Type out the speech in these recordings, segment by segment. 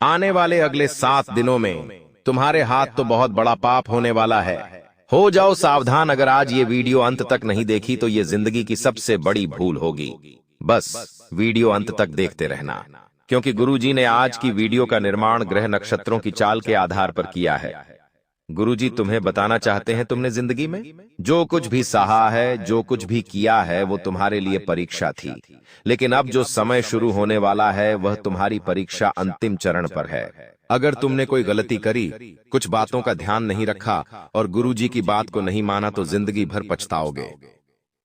आने वाले अगले 7 दिनों में तुम्हारे हाथ तो बहुत बड़ा पाप होने वाला है। हो जाओ सावधान। अगर आज ये वीडियो अंत तक नहीं देखी तो ये जिंदगी की सबसे बड़ी भूल होगी। बस वीडियो अंत तक देखते रहना, क्योंकि गुरुजी ने आज की वीडियो का निर्माण ग्रह नक्षत्रों की चाल के आधार पर किया है। गुरुजी तुम्हें बताना चाहते हैं, तुमने जिंदगी में जो कुछ भी सहा है, जो कुछ भी किया है, वो तुम्हारे लिए परीक्षा थी। लेकिन अब जो समय शुरू होने वाला है वह तुम्हारी परीक्षा अंतिम चरण पर है। अगर तुमने कोई गलती करी, कुछ बातों का ध्यान नहीं रखा और गुरुजी की बात को नहीं माना तो जिंदगी भर पछताओगे।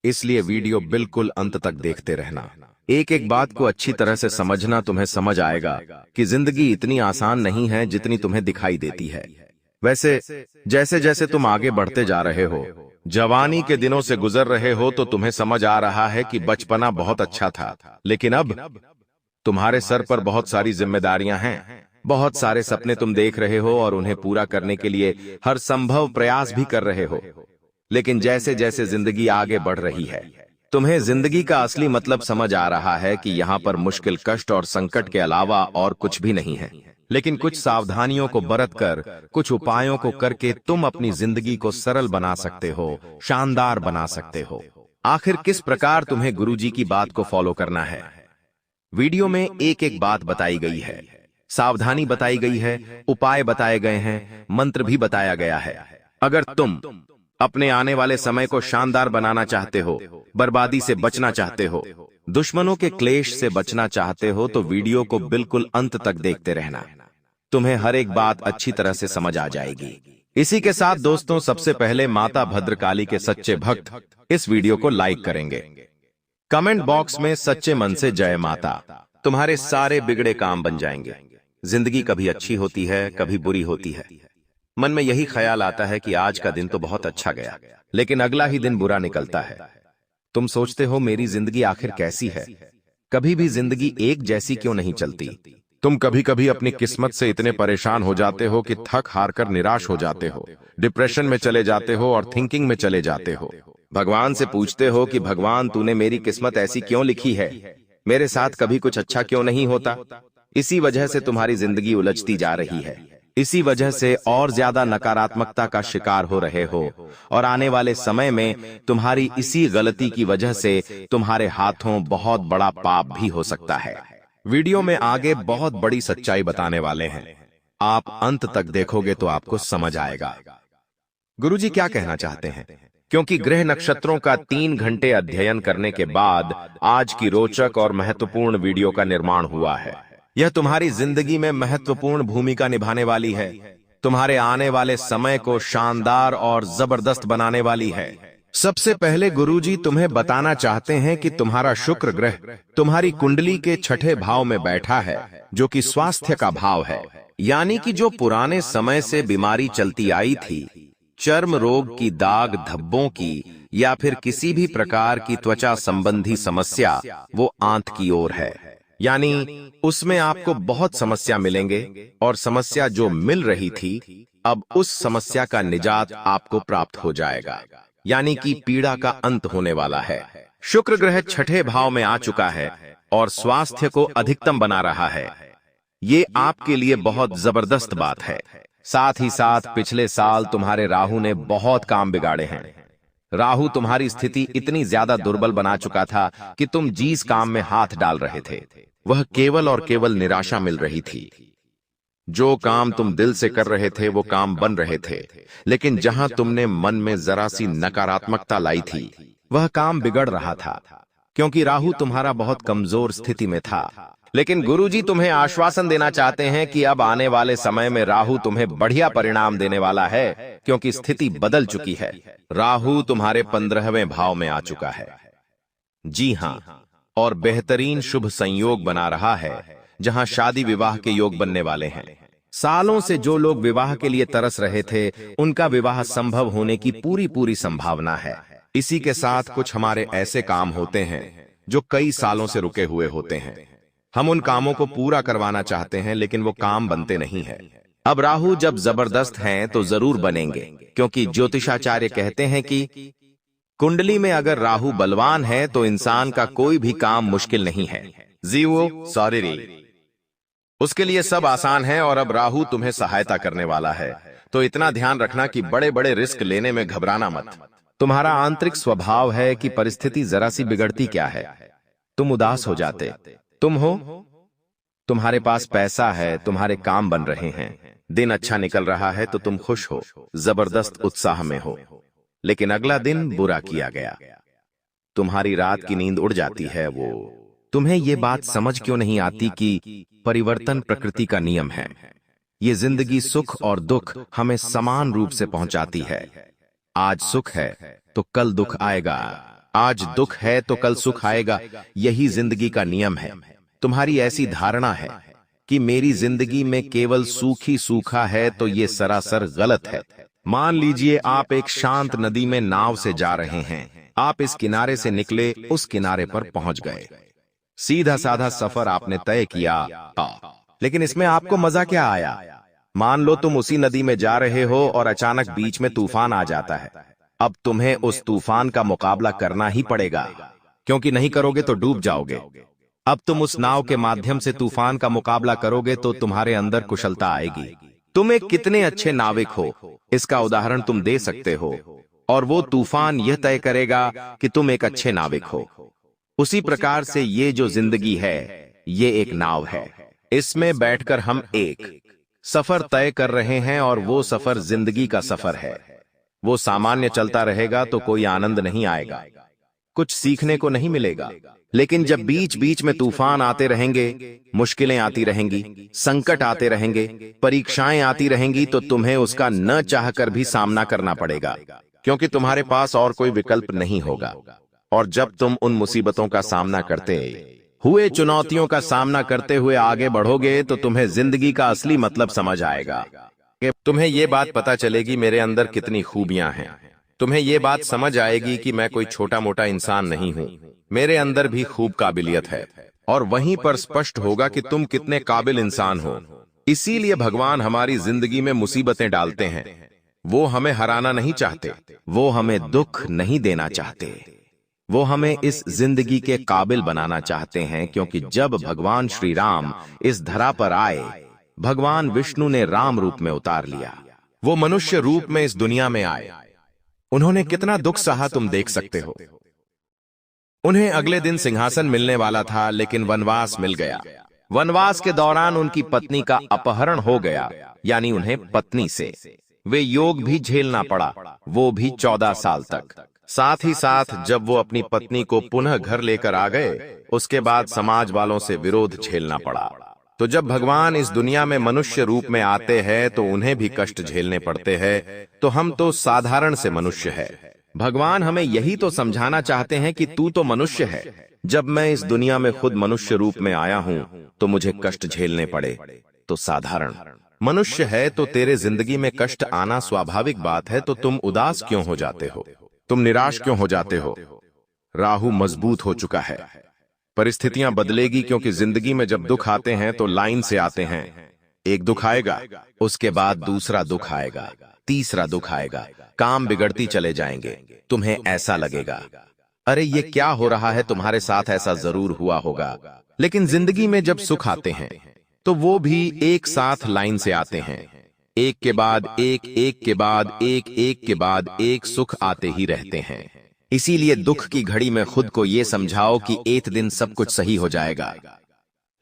इसलिए वीडियो बिल्कुल अंत तक देखते रहना। एक एक बात को अच्छी तरह से समझना, तुम्हें समझ आएगा कि जिंदगी इतनी आसान नहीं है जितनी तुम्हें दिखाई देती है। वैसे जैसे जैसे तुम आगे बढ़ते जा रहे हो, जवानी के दिनों से गुजर रहे हो, तो तुम्हें समझ आ रहा है कि बचपना बहुत अच्छा था, लेकिन अब तुम्हारे सर पर बहुत सारी जिम्मेदारियां हैं। बहुत सारे सपने तुम देख रहे हो और उन्हें पूरा करने के लिए हर संभव प्रयास भी कर रहे हो। लेकिन जैसे जैसे जिंदगी आगे बढ़ रही है, तुम्हें जिंदगी का असली मतलब समझ आ रहा है कि यहाँ पर मुश्किल, कष्ट और संकट के अलावा और कुछ भी नहीं है। लेकिन कुछ सावधानियों को बरतकर, कुछ उपायों को करके तुम अपनी जिंदगी को सरल बना सकते हो, शानदार बना सकते हो। आखिर किस प्रकार तुम्हें गुरुजी की बात को फॉलो करना है? वीडियो में एक एक बात बताई गई है, सावधानी बताई गई है, उपाय बताए गए हैं, मंत्र भी बताया गया है। अगर तुम अपने आने वाले समय को शानदार बनाना चाहते हो, बर्बादी से बचना चाहते हो, दुश्मनों के क्लेश से बचना चाहते हो, तो वीडियो को बिल्कुल अंत तक देखते रहना। तुम्हें हर एक बात अच्छी तरह से समझ आ जाएगी। इसी के साथ दोस्तों, सबसे पहले माता भद्रकाली के सच्चे भक्त इस वीडियो को लाइक करेंगे। कमेंट बॉक्स में सच्चे मन से जय माता। तुम्हारे सारे बिगड़े काम बन जाएंगे। जिंदगी कभी अच्छी होती है, कभी बुरी होती है। मन में यही ख्याल आता है कि आज का दिन तो बहुत अच्छा गया, लेकिन अगला ही दिन बुरा निकलता है। तुम सोचते हो मेरी जिंदगी आखिर कैसी है? कभी भी जिंदगी एक जैसी क्यों नहीं चलती? तुम कभी कभी अपनी किस्मत से इतने परेशान हो जाते हो कि थक हार कर निराश हो जाते हो, डिप्रेशन में चले जाते हो और थिंकिंग में चले जाते हो। भगवान से पूछते हो कि भगवान, तूने मेरी किस्मत ऐसी क्यों लिखी है? मेरे साथ कभी कुछ अच्छा क्यों नहीं होता? इसी वजह से तुम्हारी जिंदगी उलझती जा रही है। इसी वजह से और ज्यादा नकारात्मकता का शिकार हो रहे हो, और आने वाले समय में तुम्हारी इसी गलती की वजह से तुम्हारे हाथों बहुत बड़ा पाप भी हो सकता है। वीडियो में आगे बहुत बड़ी सच्चाई बताने वाले हैं। आप अंत तक देखोगे तो आपको समझ आएगा गुरुजी क्या कहना चाहते हैं। क्योंकि ग्रह नक्षत्रों का 3 घंटे अध्ययन करने के बाद आज की रोचक और महत्वपूर्ण वीडियो का निर्माण हुआ है। यह तुम्हारी जिंदगी में महत्वपूर्ण भूमिका निभाने वाली है, तुम्हारे आने वाले समय को शानदार और जबरदस्त बनाने वाली है। सबसे पहले गुरुजी तुम्हें बताना चाहते हैं कि तुम्हारा शुक्र ग्रह तुम्हारी कुंडली के 6ठे भाव में बैठा है, जो कि स्वास्थ्य का भाव है। यानी कि जो पुराने समय से बीमारी चलती आई थी, चर्म रोग की, दाग धब्बों की, या फिर किसी भी प्रकार की त्वचा संबंधी समस्या, वो अंत की ओर है। यानी उसमें आपको बहुत समस्या मिलेंगे, और समस्या जो मिल रही थी, अब उस समस्या का निजात आपको प्राप्त हो जाएगा। यानी कि पीड़ा का अंत होने वाला है। शुक्र ग्रह 6ठे भाव में आ चुका है और स्वास्थ्य को अधिकतम बना रहा है। ये आपके लिए बहुत जबरदस्त बात है। साथ ही साथ पिछले साल तुम्हारे राहु ने बहुत काम बिगाड़े हैं। राहु तुम्हारी स्थिति इतनी ज्यादा दुर्बल बना चुका था कि तुम जिस काम में हाथ डाल रहे थे, वह केवल और केवल निराशा मिल रही थी। जो काम तुम दिल से कर रहे थे वो काम बन रहे थे, लेकिन जहां तुमने मन में जरा सी नकारात्मकता लाई थी, वह काम बिगड़ रहा था, क्योंकि राहु तुम्हारा बहुत कमजोर स्थिति में था। लेकिन गुरुजी तुम्हें आश्वासन देना चाहते हैं कि अब आने वाले समय में राहु तुम्हें बढ़िया परिणाम देने वाला है, क्योंकि स्थिति बदल चुकी है। राहु तुम्हारे 15वें भाव में आ चुका है। जी हां, और बेहतरीन शुभ संयोग बना रहा है, जहां शादी विवाह के योग बनने वाले हैं। सालों से जो लोग विवाह के लिए तरस रहे थे, उनका विवाह संभव होने की पूरी संभावना है। इसी के साथ कुछ हमारे ऐसे काम होते हैं जो कई सालों से रुके हुए होते हैं। हम उन कामों को पूरा करवाना चाहते हैं, लेकिन वो काम बनते नहीं है। अब राहु जब जबरदस्त हैं तो जरूर बनेंगे, क्योंकि ज्योतिषाचार्य कहते हैं कि कुंडली में अगर राहु बलवान है तो इंसान का कोई भी काम मुश्किल नहीं है। जीवो सॉरी रे। उसके लिए सब आसान है और अब राहु तुम्हें सहायता करने वाला है। तो इतना ध्यान रखना कि बड़े बड़े रिस्क लेने में घबराना मत। तुम्हारा आंतरिक स्वभाव है कि परिस्थिति जरा सी बिगड़ती क्या है, तुम उदास हो जाते। तुम हो, तुम्हारे पास पैसा है, तुम्हारे काम बन रहे हैं, दिन अच्छा निकल रहा है तो तुम खुश हो, जबरदस्त उत्साह में हो। लेकिन अगला दिन बुरा किया गया, तुम्हारी रात की नींद उड़ जाती है। वो तुम्हें ये बात समझ क्यों नहीं आती कि परिवर्तन प्रकृति का नियम है। ये जिंदगी सुख और दुख हमें समान रूप से पहुंचाती है। आज सुख है तो कल दुख आएगा, आज दुख है तो कल सुख आएगा। यही जिंदगी का नियम है। तुम्हारी ऐसी धारणा है कि मेरी जिंदगी में केवल सूख ही सूखा है, तो ये सरासर गलत है। मान लीजिए आप एक शांत नदी में नाव से जा रहे हैं। आप इस किनारे से निकले, उस किनारे पर पहुंच गए। सीधा साधा सफर आपने तय किया, लेकिन इसमें आपको मजा क्या आया? मान लो तुम उसी नदी में जा रहे हो और अचानक बीच में तूफान आ जाता है। अब तुम्हें उस तूफान का मुकाबला करना ही पड़ेगा, क्योंकि नहीं करोगे तो डूब जाओगे। अब तुम उस नाव के माध्यम से तूफान का मुकाबला करोगे तो तुम्हारे अंदर कुशलता आएगी। तुम एक कितने अच्छे नाविक हो, इसका उदाहरण तुम दे सकते हो, और वो तूफान यह तय करेगा कि तुम एक अच्छे नाविक हो। उसी प्रकार से ये जो जिंदगी है, ये एक नाव है। इसमें बैठकर हम एक सफर तय कर रहे हैं, और वो सफर जिंदगी का सफर है। वो सामान्य चलता रहेगा तो कोई आनंद नहीं आएगा, कुछ सीखने को नहीं मिलेगा। लेकिन जब बीच बीच में तूफान आते रहेंगे, मुश्किलें आती रहेंगी, संकट आते रहेंगे, परीक्षाएं आती रहेंगी, तो तुम्हें उसका न चाहकर भी सामना करना पड़ेगा, क्योंकि तुम्हारे पास और कोई विकल्प नहीं होगा। और जब तुम उन मुसीबतों का सामना करते हुए, चुनौतियों का सामना करते हुए आगे बढ़ोगे, तो तुम्हें जिंदगी का असली मतलब समझ आएगा। कि तुम्हें ये बात पता चलेगी मेरे अंदर कितनी खूबियां हैं। तुम्हें ये बात समझ आएगी कि मैं कोई छोटा मोटा इंसान नहीं हूं, मेरे अंदर भी खूब काबिलियत है। और वहीं पर स्पष्ट होगा कि तुम कितने काबिल इंसान हो। इसीलिए भगवान हमारी जिंदगी में मुसीबतें डालते हैं। वो हमें हराना नहीं चाहते, वो हमें दुख नहीं देना चाहते, वो हमें इस जिंदगी के काबिल बनाना चाहते हैं। क्योंकि जब भगवान श्री राम इस धरा पर आए, भगवान विष्णु ने राम रूप में उतार लिया। वो मनुष्य रूप में इस दुनिया में आए। उन्होंने कितना दुख सहा तुम देख सकते हो। उन्हें अगले दिन सिंहासन मिलने वाला था, लेकिन वनवास मिल गया। वनवास के दौरान उनकी पत्नी का अपहरण हो गया, यानी उन्हें पत्नी से वे योग भी झेलना पड़ा, वो भी 14 साल तक। साथ ही साथ जब वो अपनी पत्नी को पुनः घर लेकर आ गए, उसके बाद समाज वालों से विरोध झेलना पड़ा। तो जब भगवान इस दुनिया में मनुष्य रूप में आते हैं तो उन्हें भी कष्ट झेलने पड़ते हैं। तो हम तो साधारण से मनुष्य है। भगवान हमें यही तो समझाना चाहते हैं कि तू तो मनुष्य है। जब मैं इस दुनिया में खुद मनुष्य रूप में आया हूं तो मुझे कष्ट झेलने पड़े। तो साधारण मनुष्य है तो तेरे जिंदगी में कष्ट आना स्वाभाविक बात है। तो तुम उदास क्यों हो जाते हो, तुम निराश क्यों हो जाते हो? राहु मजबूत हो चुका है, परिस्थितियां बदलेगी, क्योंकि जिंदगी में जब दुख आते हैं तो लाइन से आते हैं। एक दुख आएगा, उसके बाद दूसरा दुख आएगा, तीसरा दुख आएगा, काम बिगड़ती चले जाएंगे। तुम्हें ऐसा लगेगा, अरे ये क्या हो रहा है? तुम्हारे साथ ऐसा जरूर हुआ होगा। लेकिन जिंदगी में जब सुख आते हैं तो वो भी एक साथ लाइन से आते हैं, एक के बाद एक, एक के बाद एक, एक के बाद एक सुख आते ही रहते हैं। इसीलिए दुख की घड़ी में खुद को ये समझाओ कि एक दिन सब कुछ सही हो जाएगा।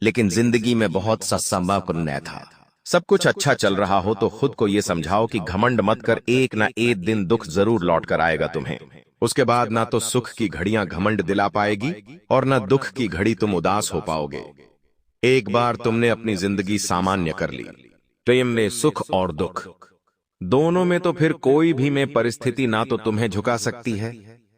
लेकिन जिंदगी में बहुत सा संभावना था। सब कुछ अच्छा चल रहा हो तो खुद को ये समझाओ कि घमंड मत कर, एक ना एक दिन दुख जरूर लौट कर आएगा तुम्हें। उसके बाद ना तो सुख की घड़ियां घमंड दिला पाएगी और ना दुख की घड़ी तुम उदास हो पाओगे। एक बार तुमने अपनी जिंदगी सामान्य कर ली, प्रेम में सुख और दुख दोनों में, तो फिर कोई भी में परिस्थिति ना तो तुम्हें झुका सकती है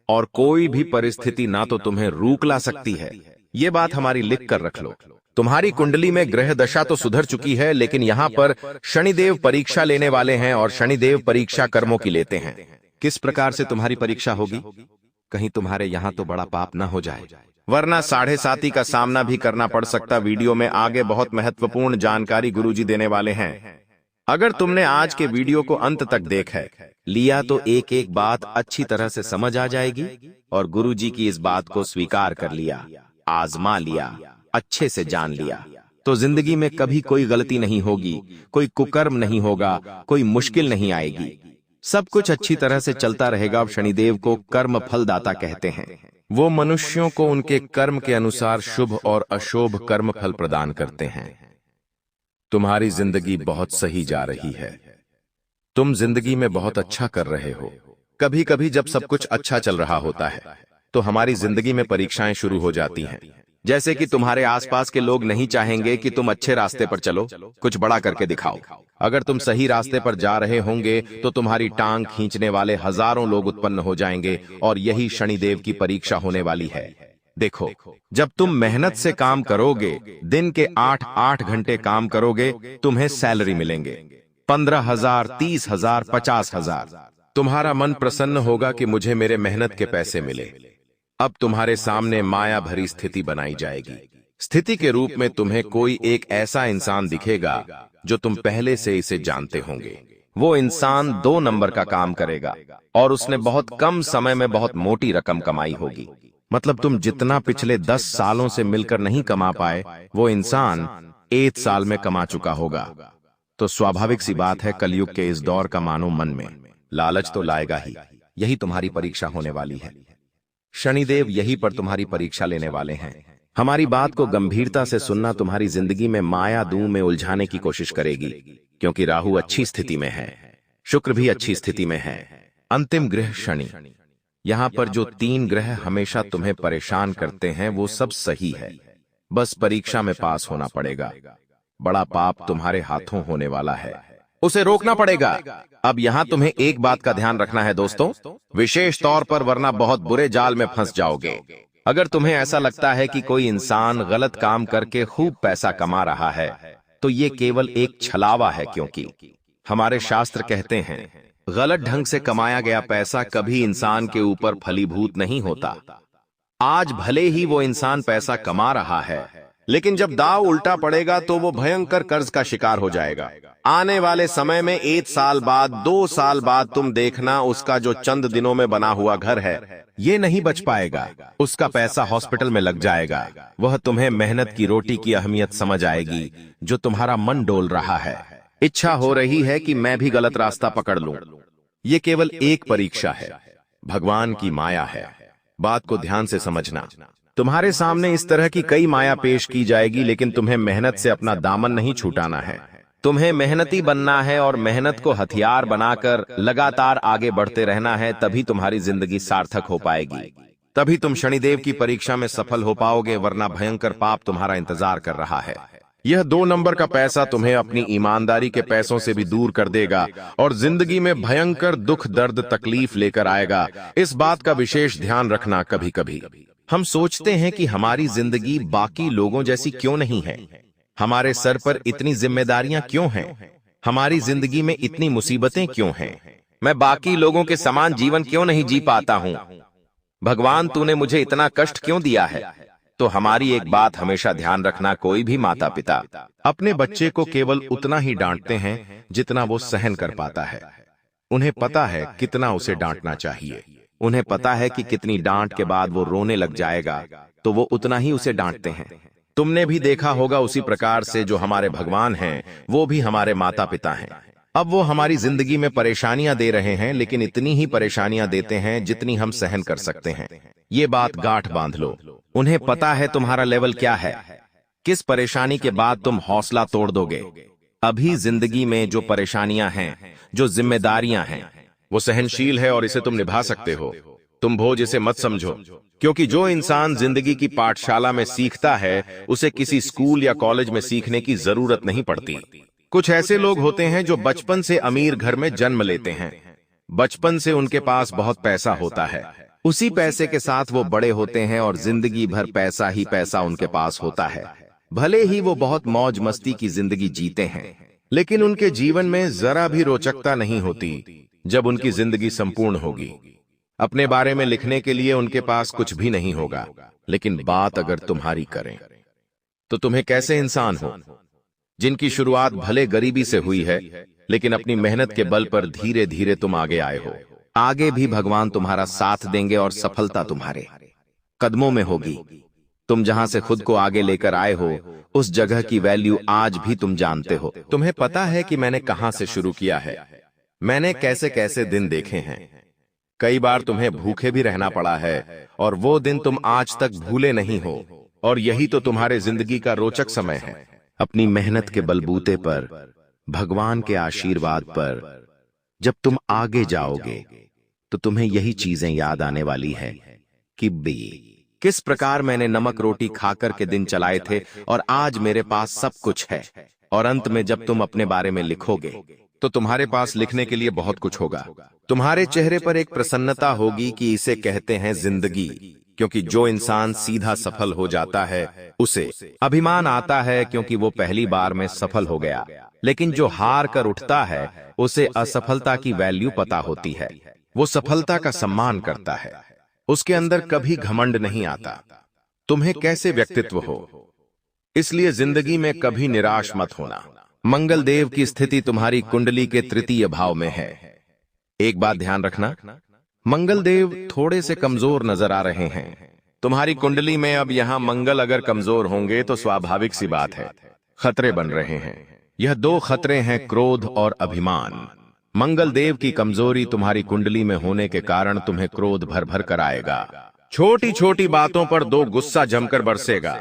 और कोई भी परिस्थिति ना तो तुम्हें रोक ला सकती है। ये बात हमारी लिख कर रख लो। तुम्हारी कुंडली में ग्रह दशा तो सुधर चुकी है, लेकिन यहाँ पर शनिदेव परीक्षा लेने वाले हैं और शनिदेव परीक्षा कर्मों की लेते हैं। किस प्रकार से तुम्हारी परीक्षा होगी? कहीं तुम्हारे यहाँ तो बड़ा पाप ना हो जाए, वरना 7.5 का सामना भी करना पड़ सकता। वीडियो में आगे बहुत महत्वपूर्ण जानकारी गुरुजी देने वाले हैं। अगर तुमने आज के वीडियो को अंत तक देखा लिया तो एक एक बात अच्छी तरह से समझ आ जाएगी और गुरुजी की इस बात को स्वीकार कर लिया, आजमा लिया, अच्छे से जान लिया, तो जिंदगी में कभी कोई गलती नहीं होगी, कोई कुकर्म नहीं होगा, कोई मुश्किल नहीं आएगी। सब कुछ अच्छी तरह से चलता रहेगा। अब शनिदेव को कर्म फलदाता कहते हैं। वो मनुष्यों को उनके कर्म के अनुसार शुभ और अशुभ कर्म फल प्रदान करते हैं। तुम्हारी जिंदगी बहुत सही जा रही है। तुम जिंदगी में बहुत अच्छा कर रहे हो। कभी कभी जब सब कुछ अच्छा चल रहा होता है तो हमारी जिंदगी में परीक्षाएं शुरू हो जाती हैं। जैसे कि तुम्हारे आसपास के लोग नहीं चाहेंगे कि तुम अच्छे रास्ते पर चलो, कुछ बड़ा करके दिखाओ। अगर तुम सही रास्ते पर जा रहे होंगे तो तुम्हारी टांग खींचने वाले हजारों लोग उत्पन्न हो जाएंगे और यही शनिदेव की परीक्षा होने वाली है। देखो, जब तुम मेहनत से काम करोगे, दिन के 8-8 घंटे काम करोगे, तुम्हें सैलरी मिलेंगे 15,000, 30,000, 50,000। तुम्हारा मन प्रसन्न होगा कि मुझे मेरे मेहनत के पैसे मिले। अब तुम्हारे सामने माया भरी स्थिति बनाई जाएगी। स्थिति के रूप में तुम्हें कोई एक ऐसा इंसान दिखेगा जो तुम पहले से इसे जानते होंगे। वो इंसान 2 नंबर का काम करेगा और उसने बहुत कम समय में बहुत मोटी रकम कमाई होगी। मतलब तुम जितना पिछले 10 सालों से मिलकर नहीं कमा पाए, वो इंसान 1 साल में कमा चुका होगा। तो स्वाभाविक सी बात है, कलयुग के इस दौर का मानो मन में लालच तो लाएगा ही। यही तुम्हारी परीक्षा होने वाली है। शनिदेव यही पर तुम्हारी परीक्षा लेने वाले हैं। हमारी बात को गंभीरता से सुनना। तुम्हारी जिंदगी में माया दूं में उलझाने की कोशिश करेगी, क्योंकि राहु अच्छी स्थिति में है, शुक्र भी अच्छी स्थिति में है। अंतिम ग्रह शनि। यहां पर जो 3 ग्रह हमेशा तुम्हें परेशान करते हैं वो सब सही है। बस परीक्षा में पास होना पड़ेगा। बड़ा पाप तुम्हारे हाथों होने वाला है, उसे रोकना पड़ेगा। अब यहां तुम्हें एक बात का ध्यान रखना है दोस्तों, विशेष तौर पर, वरना बहुत बुरे जाल में फंस जाओगे। अगर तुम्हें ऐसा लगता है कि कोई इंसान गलत काम करके खूब पैसा कमा रहा है तो ये केवल एक छलावा है, क्योंकि हमारे शास्त्र कहते हैं गलत ढंग से कमाया गया पैसा कभी इंसान के ऊपर फलीभूत नहीं होता। आज भले ही वो इंसान पैसा कमा रहा है, लेकिन जब दाव उल्टा पड़ेगा तो वो भयंकर कर्ज का शिकार हो जाएगा। आने वाले समय में 1 साल बाद, 2 साल बाद तुम देखना, उसका जो चंद दिनों में बना हुआ घर है ये नहीं बच पाएगा। उसका पैसा हॉस्पिटल में लग जाएगा। वह तुम्हें मेहनत की रोटी की अहमियत समझ आएगी। जो तुम्हारा मन डोल रहा है, इच्छा हो रही है कि मैं भी गलत रास्ता पकड़ लूं, ये केवल एक परीक्षा है, भगवान की माया है। बात को ध्यान से समझना। तुम्हारे सामने इस तरह की कई माया पेश की जाएगी, लेकिन तुम्हें मेहनत से अपना दामन नहीं छूटाना है। तुम्हें मेहनती बनना है और मेहनत को हथियार बनाकर लगातार आगे बढ़ते रहना है। तभी तुम्हारी जिंदगी सार्थक हो पाएगी, तभी तुम शनिदेव की परीक्षा में सफल हो पाओगे, वरना भयंकर पाप तुम्हारा इंतजार कर रहा है। यह 2 नंबर का पैसा तुम्हें अपनी ईमानदारी के पैसों से भी दूर कर देगा और जिंदगी में भयंकर दुख, दर्द, तकलीफ लेकर आएगा। इस बात का विशेष ध्यान रखना। कभी कभी हम सोचते हैं कि हमारी जिंदगी बाकी लोगों जैसी क्यों नहीं है, हमारे सर पर इतनी जिम्मेदारियां क्यों हैं, हमारी जिंदगी में इतनी मुसीबतें क्यों हैं, मैं बाकी लोगों के समान जीवन क्यों नहीं जी पाता हूं, भगवान तूने मुझे इतना कष्ट क्यों दिया है। तो हमारी एक बात हमेशा ध्यान रखना, कोई भी माता पिता अपने बच्चे को केवल उतना ही डांटते हैं जितना वो सहन कर पाता है। उन्हें पता है कितना उसे डांटना चाहिए, उन्हें पता है कि कितनी डांट के बाद वो रोने लग जाएगा, तो वो उतना ही उसे डांटते हैं। तुमने भी देखा होगा उसी प्रकार से जो हमारे भगवान हैं वो भी हमारे माता पिता हैं। अब वो हमारी जिंदगी में परेशानियां दे रहे हैं, लेकिन इतनी ही परेशानियां देते हैं जितनी हम सहन कर सकते हैं। ये बात गांठ बांध लो। उन्हें पता है तुम्हारा लेवल क्या है, किस परेशानी के बाद तुम हौसला तोड़ दोगे। अभी जिंदगी में जो परेशानियां हैं, जो जिम्मेदारियां हैं, वो सहनशील है और इसे तुम निभा सकते हो। तुम बोझ इसे मत समझो, क्योंकि जो इंसान जिंदगी की पाठशाला में सीखता है उसे किसी स्कूल या कॉलेज में सीखने की जरूरत नहीं पड़ती। कुछ ऐसे लोग होते हैं जो बचपन से अमीर घर में जन्म लेते हैं, बचपन से उनके पास बहुत पैसा होता है, उसी पैसे के साथ वो बड़े होते हैं और जिंदगी भर पैसा ही पैसा उनके पास होता है। भले ही वो बहुत मौज मस्ती की जिंदगी जीते हैं, लेकिन उनके जीवन में जरा भी रोचकता नहीं होती। जब उनकी जिंदगी संपूर्ण होगी, अपने बारे में लिखने के लिए उनके पास कुछ भी नहीं होगा। लेकिन बात अगर तुम्हारी करें तो तुम्हें कैसे इंसान हो जिनकी शुरुआत भले गरीबी से हुई है, लेकिन अपनी मेहनत के बल पर धीरे धीरे तुम आगे आए हो। आगे भी भगवान तुम्हारा साथ देंगे और सफलता तुम्हारे कदमों में होगी। तुम जहां से खुद को आगे लेकर आए हो, उस जगह की वैल्यू आज भी तुम जानते हो। तुम्हें पता है कि मैंने कहां से शुरू किया है, मैंने कैसे कैसे दिन देखे हैं। कई बार तुम्हें भूखे भी रहना पड़ा है और वो दिन तुम आज तक भूले नहीं हो। और यही तो तुम्हारे जिंदगी का रोचक समय है। अपनी मेहनत के बलबूते पर, भगवान के आशीर्वाद पर जब तुम आगे जाओगे तो तुम्हें यही चीजें याद आने वाली है कि किस प्रकार मैंने नमक रोटी खाकर के दिन चलाए थे और आज मेरे पास सब कुछ है। और अंत में जब तुम अपने बारे में लिखोगे तो तुम्हारे पास लिखने के लिए बहुत कुछ होगा। तुम्हारे चेहरे पर एक प्रसन्नता होगी कि इसे कहते हैं जिंदगी। क्योंकि जो इंसान सीधा सफल हो जाता है उसे अभिमान आता है क्योंकि वो पहली बार में सफल हो गया। लेकिन जो हार कर उठता है उसे असफलता की वैल्यू पता होती है। वो सफलता का सम्मान करता है, उसके अंदर कभी घमंड नहीं आता। तुम्हें कैसे व्यक्तित्व हो, इसलिए जिंदगी में कभी निराश मत होना। मंगल देव की स्थिति तुम्हारी कुंडली के तृतीय भाव में है। एक बात ध्यान रखना, मंगल देव थोड़े से कमजोर नजर आ रहे हैं। तुम्हारी कुंडली में अब यहां मंगल अगर कमजोर होंगे तो स्वाभाविक सी बात है, खतरे बन रहे हैं। यह दो खतरे हैं, क्रोध और अभिमान। मंगल देव की कमजोरी तुम्हारी कुंडली में होने के कारण तुम्हें क्रोध भर भर कर आएगा। छोटी छोटी बातों पर दो गुस्सा जमकर बरसेगा।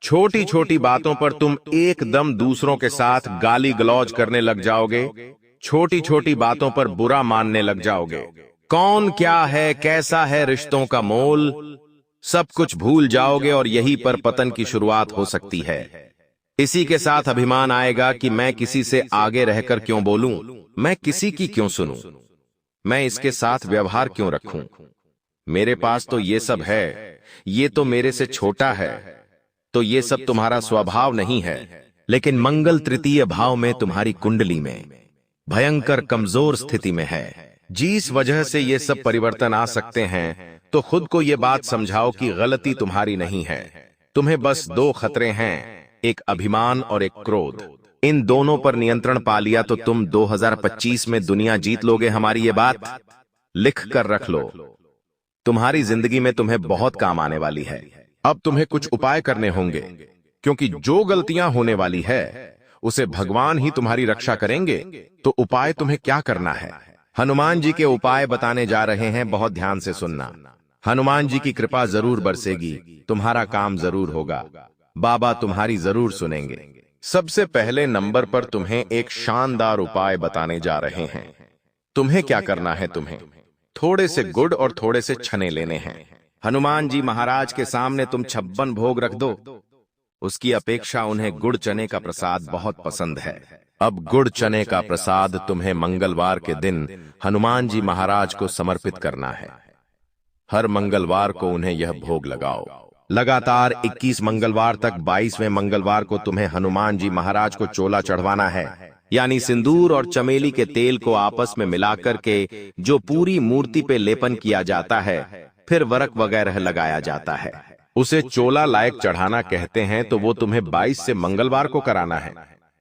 छोटी छोटी बातों पर तुम एकदम दूसरों के साथ गाली गलौज करने लग जाओगे। छोटी छोटी बातों पर बुरा मानने लग जाओगे। कौन क्या है, कैसा है, रिश्तों का मोल, सब कुछ भूल जाओगे और यहीं पर पतन की शुरुआत हो सकती है। इसी के साथ अभिमान आएगा कि मैं किसी से आगे रहकर क्यों बोलूं, मैं किसी की क्यों सुनूं, मैं इसके साथ व्यवहार क्यों रखूं, मेरे पास तो ये सब है, ये तो मेरे से छोटा है। तो ये सब तुम्हारा स्वभाव नहीं है। लेकिन मंगल तृतीय भाव में तुम्हारी कुंडली में भयंकर कमजोर स्थिति में है। जिस वजह से ये सब परिवर्तन आ सकते हैं, तो खुद को ये बात समझाओ कि गलती तुम्हारी नहीं है। तुम्हें बस दो खतरे हैं, एक अभिमान और एक क्रोध। इन दोनों पर नियंत्रण पा लिया तो तुम 2025 में दुनिया जीत लोगे। हमारी ये बात लिख कर रख लो, तुम्हारी जिंदगी में तुम्हें बहुत काम आने वाली है। अब तुम्हें कुछ उपाय करने होंगे, क्योंकि जो गलतियां होने वाली है उसे भगवान ही तुम्हारी रक्षा करेंगे। तो उपाय तुम्हें क्या करना है? हनुमान जी के उपाय बताने जा रहे हैं, बहुत ध्यान से सुनना। हनुमान जी की कृपा जरूर बरसेगी, तुम्हारा काम जरूर होगा, बाबा तुम्हारी जरूर सुनेंगे। सबसे पहले नंबर पर तुम्हें एक शानदार उपाय बताने जा रहे हैं। तुम्हें क्या करना है, तुम्हें थोड़े से गुड़ और थोड़े से छने लेने हैं। हनुमान जी महाराज के सामने तुम 56 भोग रख दो। उसकी अपेक्षा उन्हें गुड़ चने का प्रसाद बहुत पसंद है। अब गुड़ चने का प्रसाद तुम्हें मंगलवार के दिन हनुमान जी महाराज को समर्पित करना है। हर मंगलवार को उन्हें यह भोग लगाओ। लगातार 21 मंगलवार तक 22वें मंगलवार को तुम्हें हनुमान जी महाराज को चोला चढ़वाना है, यानी सिंदूर और चमेली के तेल को आपस में मिलाकर के जो पूरी मूर्ति पे लेपन किया जाता है, फिर वरक वगैरह लगाया जाता है, उसे चोला लायक चढ़ाना कहते हैं। तो वो तुम्हें 22 से मंगलवार को कराना है।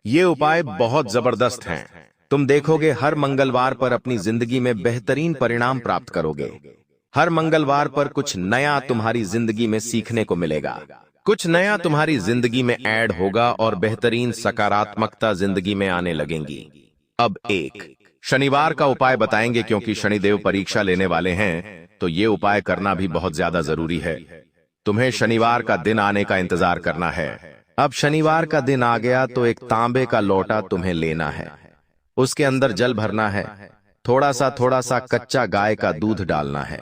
ये उपाय बहुत जबरदस्त हैं। तुम देखोगे हर मंगलवार पर अपनी जिंदगी में बेहतरीन परिणाम प्राप्त करोगे। हर मंगलवार पर कुछ नया तुम्हारी जिंदगी में सीखने को मिलेगा, कुछ नया तुम्हारी जिंदगी में ऐड होगा और बेहतरीन सकारात्मकता जिंदगी में आने लगेंगी। अब एक शनिवार का उपाय बताएंगे, क्योंकि शनिदेव परीक्षा लेने वाले हैं, तो ये उपाय करना भी बहुत ज्यादा जरूरी है। तुम्हें शनिवार का दिन आने का इंतजार करना है। अब शनिवार का दिन आ गया तो एक तांबे का लोटा तुम्हें लेना है, उसके अंदर जल भरना है, थोड़ा सा कच्चा गाय का दूध डालना है,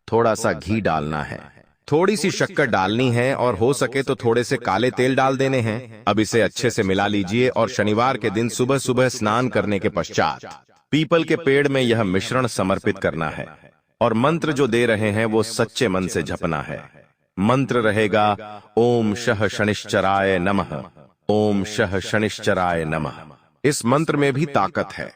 थोड़ा सा घी डालना है, थोड़ी सी शक्कर डालनी है और हो सके तो थोड़े से काले तेल डाल देने हैं। अब इसे अच्छे से मिला लीजिए और शनिवार के दिन सुबह सुबह स्नान करने के पश्चात पीपल के पेड़ में यह मिश्रण समर्पित करना है। और मंत्र जो दे रहे हैं वो सच्चे मन से जपना है। मंत्र रहेगा ओम शह शनिश्चराय नमः, ओम शह शनिश्चराय नमः। इस मंत्र में भी ताकत है,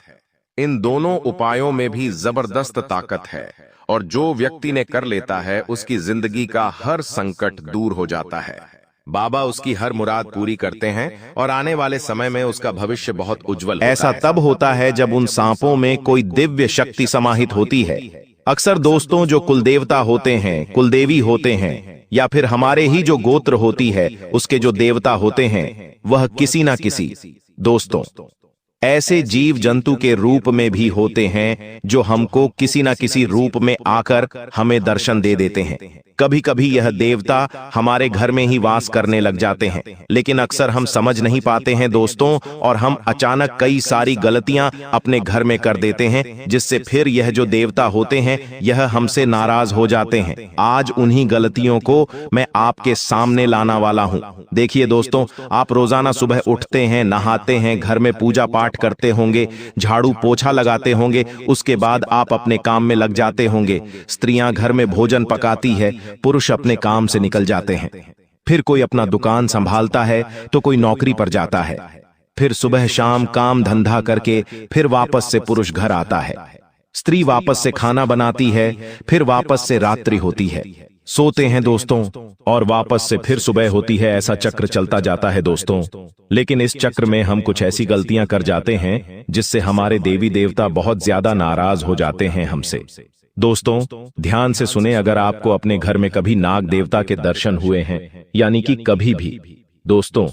इन दोनों उपायों में भी जबरदस्त ताकत है, और जो व्यक्ति ने कर लेता है उसकी जिंदगी का हर संकट दूर हो जाता है। बाबा उसकी हर मुराद पूरी करते हैं और आने वाले समय में उसका भविष्य बहुत उज्जवल होता है। ऐसा तब होता है जब उन सांपों में कोई दिव्य शक्ति समाहित होती है। अक्सर दोस्तों जो कुलदेवता होते हैं, कुलदेवी होते हैं, या फिर हमारे ही जो गोत्र होती है उसके जो देवता होते हैं वह किसी ना किसी दोस्तों ऐसे जीव जंतु के रूप में भी होते हैं जो हमको किसी ना किसी रूप में आकर हमें दर्शन दे देते हैं। कभी कभी यह देवता हमारे घर में ही वास करने लग जाते हैं, लेकिन अक्सर हम समझ नहीं पाते हैं दोस्तों, और हम अचानक कई सारी गलतियां अपने घर में कर देते हैं, जिससे फिर यह जो देवता होते हैं यह हमसे नाराज हो जाते हैं। आज उन्हीं गलतियों को मैं आपके सामने लाना वाला हूं। देखिए दोस्तों, आप रोजाना सुबह उठते हैं, नहाते हैं, घर में पूजा पाठ करते होंगे, झाड़ू पोछा लगाते होंगे, उसके बाद आप अपने काम में लग जाते होंगे। स्त्रियां घर में भोजन पकाती है, पुरुष अपने काम से निकल जाते हैं। फिर कोई अपना दुकान संभालता है तो कोई नौकरी पर जाता है। फिर सुबह शाम काम धंधा करके फिर वापस से पुरुष घर आता है। स्त्री वापस से खाना बनाती है, फिर वापस से रात्रि होती है, सोते हैं दोस्तों, और वापस से फिर सुबह होती है। ऐसा चक्र चलता जाता है दोस्तों। लेकिन इस चक्र में हम कुछ ऐसी गलतियां कर जाते हैं जिससे हमारे देवी देवता बहुत ज्यादा नाराज हो जाते हैं हमसे। दोस्तों ध्यान से सुने, अगर आपको अपने घर में कभी नाग देवता के दर्शन हुए हैं, यानी कि कभी भी दोस्तों,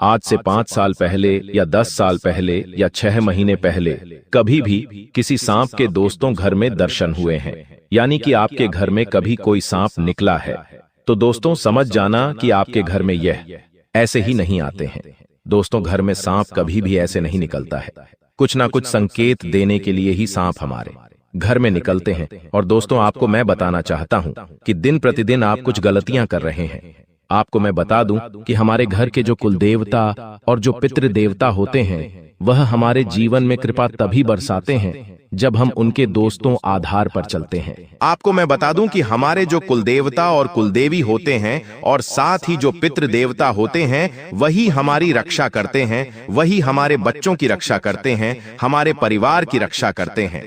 आज से 5 साल पहले या 10 साल पहले या 6 महीने पहले कभी भी किसी सांप के दोस्तों घर में दर्शन हुए हैं, यानी कि आपके घर में कभी कोई सांप निकला है, तो दोस्तों समझ जाना कि आपके घर में यह ऐसे ही नहीं आते हैं। दोस्तों घर में सांप कभी भी ऐसे नहीं निकलता है, कुछ ना कुछ संकेत देने के लिए ही सांप हमारे घर में निकलते हैं। और दोस्तों आपको मैं बताना चाहता हूं कि दिन प्रतिदिन आप कुछ गलतियां कर रहे हैं। आपको मैं बता दूं कि हमारे घर के जो कुल देवता और जो पितृ देवता होते हैं वह हमारे जीवन में कृपा तभी बरसाते हैं जब हम उनके दोस्तों आधार पर चलते हैं। आपको मैं बता दूं कि हमारे जो कुल देवता और कुलदेवी होते हैं और साथ ही जो पितृ देवता होते हैं वही हमारी रक्षा करते हैं, वही हमारे बच्चों की रक्षा करते हैं, हमारे परिवार की रक्षा करते हैं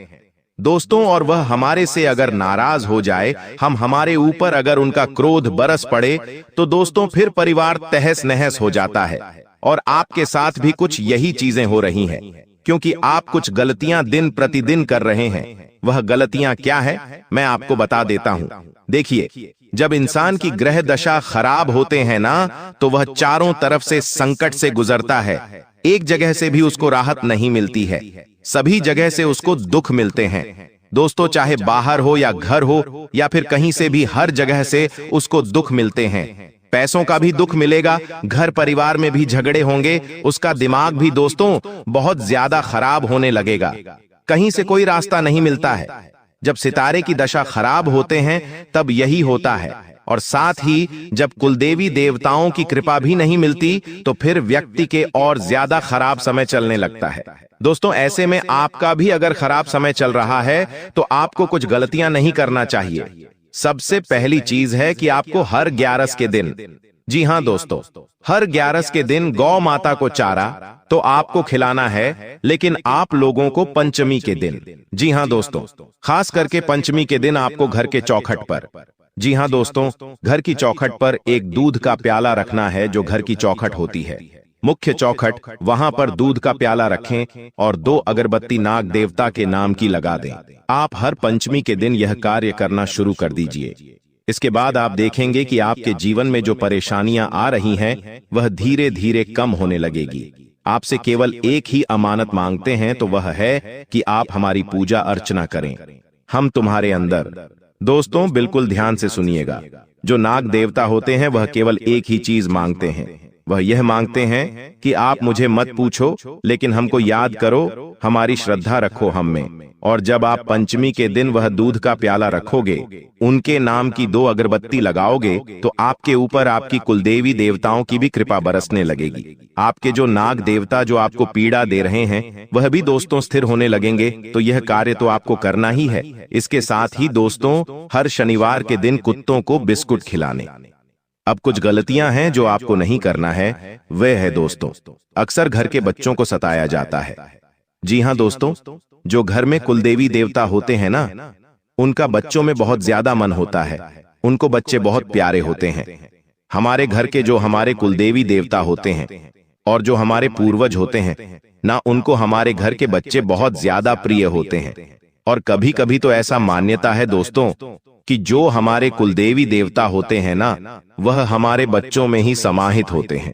दोस्तों। और वह हमारे से अगर नाराज हो जाए, हमारे ऊपर अगर उनका क्रोध बरस पड़े, तो दोस्तों फिर परिवार तहस नहस हो जाता है। और आपके साथ भी कुछ यही चीजें हो रही हैं, क्योंकि आप कुछ गलतियां दिन प्रतिदिन कर रहे हैं। वह गलतियां क्या है मैं आपको बता देता हूं। देखिए, जब इंसान की ग्रह दशा खराब होते हैं ना, तो वह चारों तरफ से संकट से गुजरता है। एक जगह से भी उसको राहत नहीं मिलती है, सभी जगह से उसको दुख मिलते हैं दोस्तों। चाहे बाहर हो या घर हो या फिर कहीं से भी, हर जगह से उसको दुख मिलते हैं। पैसों का भी दुख मिलेगा, घर परिवार में भी झगड़े होंगे, उसका दिमाग भी दोस्तों बहुत ज्यादा खराब होने लगेगा, कहीं से कोई रास्ता नहीं मिलता है। जब सितारे की दशा खराब होते हैं तब यही होता है। और साथ ही जब कुलदेवी देवताओं की कृपा भी नहीं मिलती तो फिर व्यक्ति के और ज्यादा खराब समय चलने लगता है दोस्तों। ऐसे में आपका भी अगर खराब समय चल रहा है तो आपको कुछ गलतियां नहीं करना चाहिए। सबसे पहली चीज है कि आपको हर 11 के दिन, जी हां दोस्तों, हर 11 के दिन गौ माता को चारा तो आपको खिलाना है, लेकिन आप लोगों को पंचमी के दिन, जी हां दोस्तों, खास करके पंचमी के दिन आपको घर के चौखट पर, जी हां दोस्तों, घर की चौखट पर एक दूध का प्याला रखना है। जो घर की चौखट होती है, मुख्य चौखट, वहां पर दूध का प्याला रखें और 2 अगरबत्ती नाग देवता के नाम की लगा दें। आप हर पंचमी के दिन यह कार्य करना शुरू कर दीजिए। इसके बाद आप देखेंगे कि आपके जीवन में जो परेशानियां आ रही हैं वह धीरे धीरे कम होने लगेगी। आपसे केवल एक ही अमानत मांगते हैं, तो वह है कि आप हमारी पूजा अर्चना करें। हम तुम्हारे अंदर, दोस्तों बिल्कुल ध्यान से सुनिएगा, जो नाग देवता होते हैं वह केवल एक ही चीज मांगते हैं। वह यह मांगते हैं कि आप मुझे मत पूछो, लेकिन हमको याद करो, हमारी श्रद्धा रखो हम में। और जब आप पंचमी के दिन वह दूध का प्याला रखोगे, उनके नाम की 2 अगरबत्ती लगाओगे, तो आपके ऊपर आपकी कुलदेवी देवताओं की भी कृपा बरसने लगेगी। आपके जो नाग देवता जो आपको पीड़ा दे रहे हैं वह भी दोस्तों स्थिर होने लगेंगे। तो यह कार्य तो आपको करना ही है। इसके साथ ही दोस्तों, हर शनिवार के दिन कुत्तों को बिस्कुट खिलाने। अब कुछ गलतियां हैं जो आपको नहीं करना है, वह है दोस्तों, अक्सर घर के बच्चों को सताया जाता है। जी हां दोस्तों, जो घर में कुलदेवी देवता होते हैं ना, उनका बच्चों में बहुत ज्यादा मन होता है, उनको बच्चे बहुत प्यारे होते हैं। हमारे घर के जो हमारे कुलदेवी देवता होते हैं और जो हमारे पूर्वज होते हैं ना, उनको हमारे घर के बच्चे बहुत ज्यादा प्रिय होते हैं। और कभी कभी तो ऐसा मान्यता है दोस्तों कि जो हमारे कुलदेवी देवता होते हैं ना, वह हमारे बच्चों में ही समाहित होते हैं।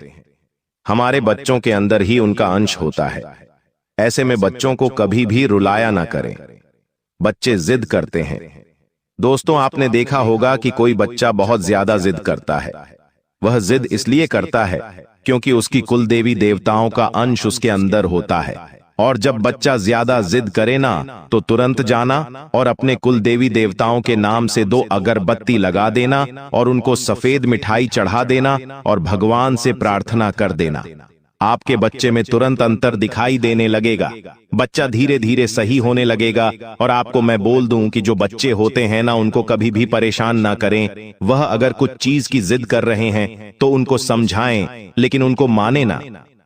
हमारे बच्चों के अंदर ही उनका अंश होता है। ऐसे में बच्चों को कभी भी रुलाया ना करें। बच्चे जिद करते हैं। दोस्तों, आपने देखा होगा कि कोई बच्चा बहुत ज्यादा जिद करता है। वह जिद इसलिए करता है क्योंकि उसकी कुलदेवी देवताओं का अंश उसके अंदर होता है। और जब बच्चा ज्यादा जिद करे ना, तो तुरंत जाना और अपने कुलदेवी देवताओं के नाम से 2 अगरबत्ती लगा देना और उनको सफेद मिठाई चढ़ा देना और भगवान से प्रार्थना कर देना। आपके बच्चे में तुरंत अंतर दिखाई देने लगेगा। बच्चा धीरे धीरे सही होने लगेगा। और आपको मैं बोल दूं कि जो बच्चे होते हैं ना, उनको कभी भी परेशान ना करें। वह अगर कुछ चीज की जिद कर रहे हैं तो उनको समझाएं, लेकिन उनको माने ना।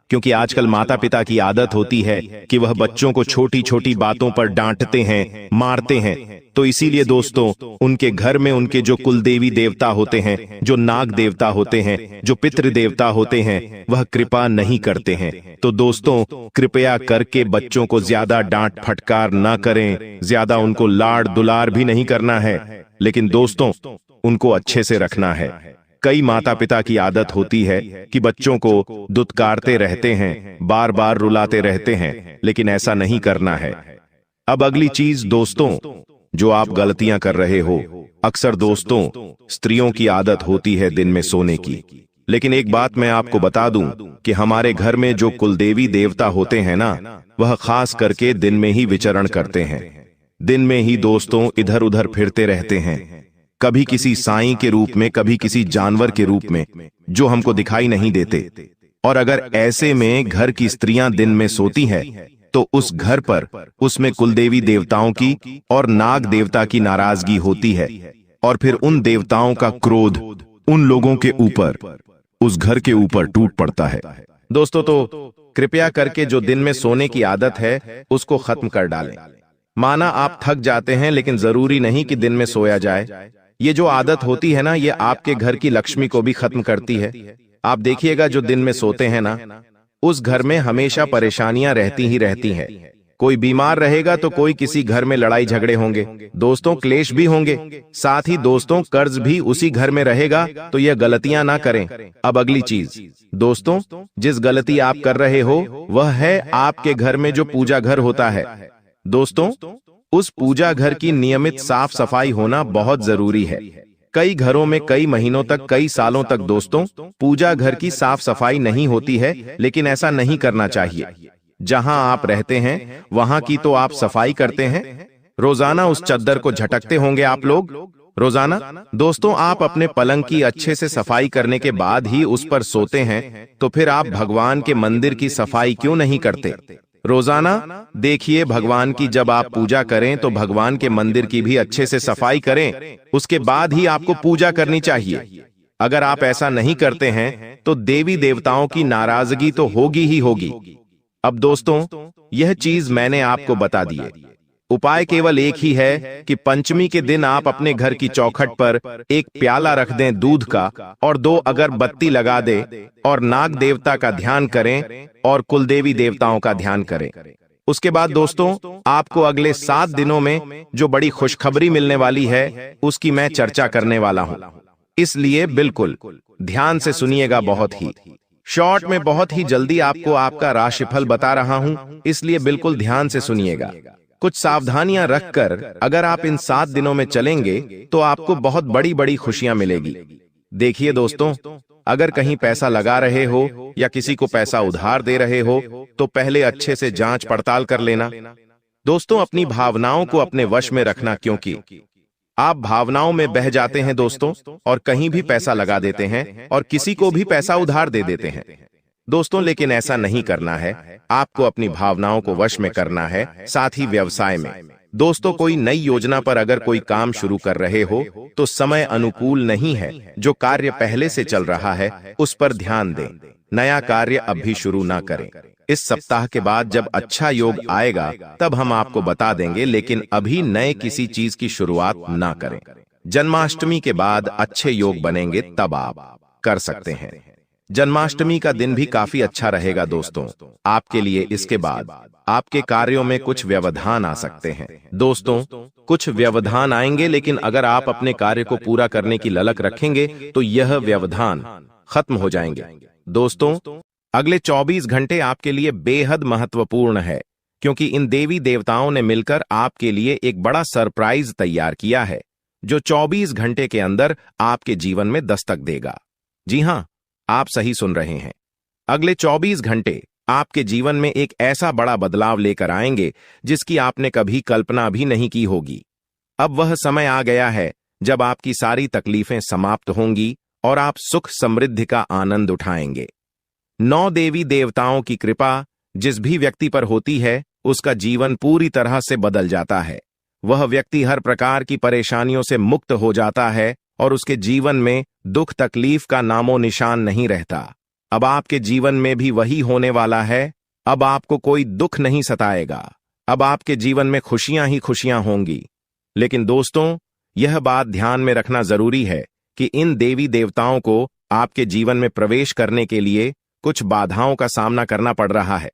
क्योंकि आजकल माता पिता की आदत होती है कि वह बच्चों को छोटी छोटी बातों पर डांटते हैं, मारते हैं। तो इसीलिए दोस्तों, उनके घर में उनके जो कुलदेवी देवता होते हैं, जो नाग देवता होते हैं, जो पितृ देवता होते हैं, वह कृपा नहीं करते हैं। तो दोस्तों, कृपया करके बच्चों को ज्यादा डांट फटकार ना करें, ज्यादा उनको लाड़ दुलार भी नहीं करना है, लेकिन दोस्तों उनको अच्छे से रखना है। कई माता पिता की आदत होती है कि बच्चों को दुत्कारते रहते हैं, बार बार रुलाते रहते हैं, लेकिन ऐसा नहीं करना है। अब अगली चीज दोस्तों, जो आप गलतियां कर रहे हो, अक्सर दोस्तों स्त्रियों की आदत होती है दिन में सोने की। लेकिन एक बात मैं आपको बता दूं कि हमारे घर में जो कुलदेवी देवता होते हैं ना, वह खास करके दिन में ही विचरण करते हैं। दिन में ही दोस्तों इधर उधर फिरते रहते हैं, कभी किसी साईं के रूप में, कभी किसी जानवर के रूप में, जो हमको दिखाई नहीं देते। और अगर ऐसे में घर की स्त्रियां दिन में सोती हैं, तो उस घर पर उसमें कुलदेवी देवताओं की और नाग देवता की नाराजगी होती है। और फिर उन देवताओं का क्रोध उन लोगों के ऊपर, उस घर के ऊपर टूट पड़ता है। दोस्तों, तो कृपया करके जो दिन में सोने की आदत है, उसको खत्म कर डालें। माना आप थक जाते हैं, लेकिन जरूरी नहीं कि दिन में सोया जाए। ये जो आदत होती है ना, ये आपके घर की लक्ष्मी को भी खत्म करती है। आप देखिएगा, जो दिन में सोते हैं ना, उस घर में हमेशा परेशानियां रहती ही रहती हैं। कोई बीमार रहेगा तो कोई किसी घर में लड़ाई झगड़े होंगे, दोस्तों क्लेश भी होंगे, साथ ही दोस्तों कर्ज भी उसी घर में रहेगा। तो यह गलतियां ना करें। अब अगली चीज दोस्तों, जिस गलती आप कर रहे हो, वह है आपके घर में जो पूजा घर होता है। दोस्तों, उस पूजा घर की नियमित साफ सफाई होना बहुत जरूरी है। कई घरों में कई महीनों तक, कई सालों तक दोस्तों पूजा घर की साफ सफाई नहीं होती है, लेकिन ऐसा नहीं करना चाहिए। जहां आप रहते हैं वहां की तो आप सफाई करते हैं, रोजाना उस चद्दर को झटकते होंगे आप लोग रोजाना। दोस्तों, आप अपने पलंग की अच्छे से सफाई करने के बाद ही उस पर सोते हैं, तो फिर आप भगवान के मंदिर की सफाई क्यों नहीं करते रोजाना? देखिए, भगवान की जब आप पूजा करें तो भगवान के मंदिर की भी अच्छे से सफाई करें, उसके बाद ही आपको पूजा करनी चाहिए। अगर आप ऐसा नहीं करते हैं तो देवी देवताओं की नाराजगी तो होगी ही होगी। अब दोस्तों, यह चीज मैंने आपको बता दी है। उपाय केवल एक ही है कि पंचमी के दिन आप अपने घर की चौखट पर एक प्याला रख दें दूध का और 2 अगरबत्ती लगा दें और नाग देवता का ध्यान करें और कुलदेवी देवताओं का ध्यान करें। उसके बाद दोस्तों, आपको अगले 7 दिनों में जो बड़ी खुशखबरी मिलने वाली है, उसकी मैं चर्चा करने वाला हूं। इसलिए बिल्कुल ध्यान से सुनिएगा। बहुत ही शॉर्ट में, बहुत ही जल्दी आपको आपका राशिफल बता रहा हूं, इसलिए बिल्कुल ध्यान से सुनिएगा। कुछ सावधानियां रखकर अगर आप इन 7 दिनों में चलेंगे तो आपको बहुत बड़ी बड़ी खुशियां मिलेगी। देखिए दोस्तों, अगर कहीं पैसा लगा रहे हो या किसी को पैसा उधार दे रहे हो, तो पहले अच्छे से जांच पड़ताल कर लेना। दोस्तों, अपनी भावनाओं को अपने वश में रखना, क्योंकि आप भावनाओं में बह जाते हैं दोस्तों, और कहीं भी पैसा लगा देते हैं और किसी को भी पैसा उधार दे देते हैं दोस्तों। लेकिन ऐसा नहीं करना है, आपको अपनी भावनाओं को वश में करना है। साथ ही व्यवसाय में दोस्तों, कोई नई योजना पर अगर कोई काम शुरू कर रहे हो तो समय अनुकूल नहीं है। जो कार्य पहले से चल रहा है उस पर ध्यान दें, नया कार्य अभी शुरू ना करें। इस सप्ताह के बाद जब अच्छा योग आएगा तब हम आपको बता देंगे, लेकिन अभी नए किसी चीज की शुरुआत ना करें। जन्माष्टमी के बाद अच्छे योग बनेंगे, तब आप कर सकते हैं। जन्माष्टमी का दिन भी काफी अच्छा रहेगा दोस्तों आपके लिए। इसके बाद आपके कार्यों में कुछ व्यवधान आ सकते हैं। दोस्तों, कुछ व्यवधान आएंगे, लेकिन अगर आप अपने कार्य को पूरा करने की ललक रखेंगे तो यह व्यवधान खत्म हो जाएंगे। दोस्तों, अगले 24 घंटे आपके लिए बेहद महत्वपूर्ण है, क्योंकि इन देवी देवताओं ने मिलकर आपके लिए एक बड़ा सरप्राइज तैयार किया है, जो 24 घंटे के अंदर आपके जीवन में दस्तक देगा। जी हां, आप सही सुन रहे हैं। अगले 24 घंटे आपके जीवन में एक ऐसा बड़ा बदलाव लेकर आएंगे जिसकी आपने कभी कल्पना भी नहीं की होगी। अब वह समय आ गया है जब आपकी सारी तकलीफें समाप्त होंगी और आप सुख समृद्धि का आनंद उठाएंगे। 9 देवी देवताओं की कृपा जिस भी व्यक्ति पर होती है, उसका जीवन पूरी तरह से बदल जाता है। वह व्यक्ति हर प्रकार की परेशानियों से मुक्त हो जाता है और उसके जीवन में दुख तकलीफ का नामो निशान नहीं रहता। अब आपके जीवन में भी वही होने वाला है। अब आपको कोई दुख नहीं सताएगा। अब आपके जीवन में खुशियां ही खुशियां होंगी। लेकिन दोस्तों, यह बात ध्यान में रखना जरूरी है कि इन देवी देवताओं को आपके जीवन में प्रवेश करने के लिए कुछ बाधाओं का सामना करना पड़ रहा है।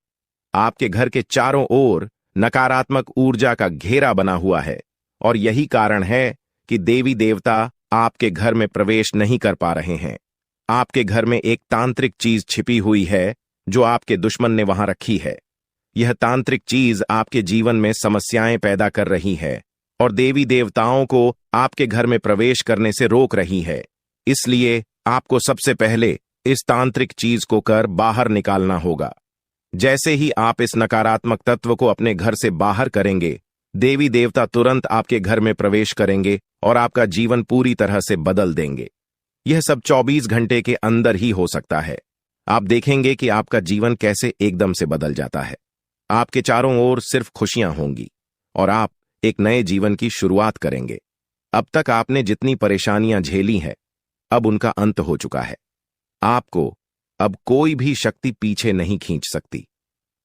आपके घर के चारों ओर नकारात्मक ऊर्जा का घेरा बना हुआ है और यही कारण है कि देवी देवता आपके घर में प्रवेश नहीं कर पा रहे हैं। आपके घर में एक तांत्रिक चीज छिपी हुई है जो आपके दुश्मन ने वहां रखी है। यह तांत्रिक चीज आपके जीवन में समस्याएं पैदा कर रही है और देवी देवताओं को आपके घर में प्रवेश करने से रोक रही है। इसलिए आपको सबसे पहले इस तांत्रिक चीज को कर बाहर निकालना होगा। जैसे ही आप इस नकारात्मक तत्व को अपने घर से बाहर करेंगे, देवी देवता तुरंत आपके घर में प्रवेश करेंगे और आपका जीवन पूरी तरह से बदल देंगे। यह सब 24 घंटे के अंदर ही हो सकता है। आप देखेंगे कि आपका जीवन कैसे एकदम से बदल जाता है। आपके चारों ओर सिर्फ खुशियां होंगी और आप एक नए जीवन की शुरुआत करेंगे। अब तक आपने जितनी परेशानियां झेली हैं, अब उनका अंत हो चुका है। आपको अब कोई भी शक्ति पीछे नहीं खींच सकती,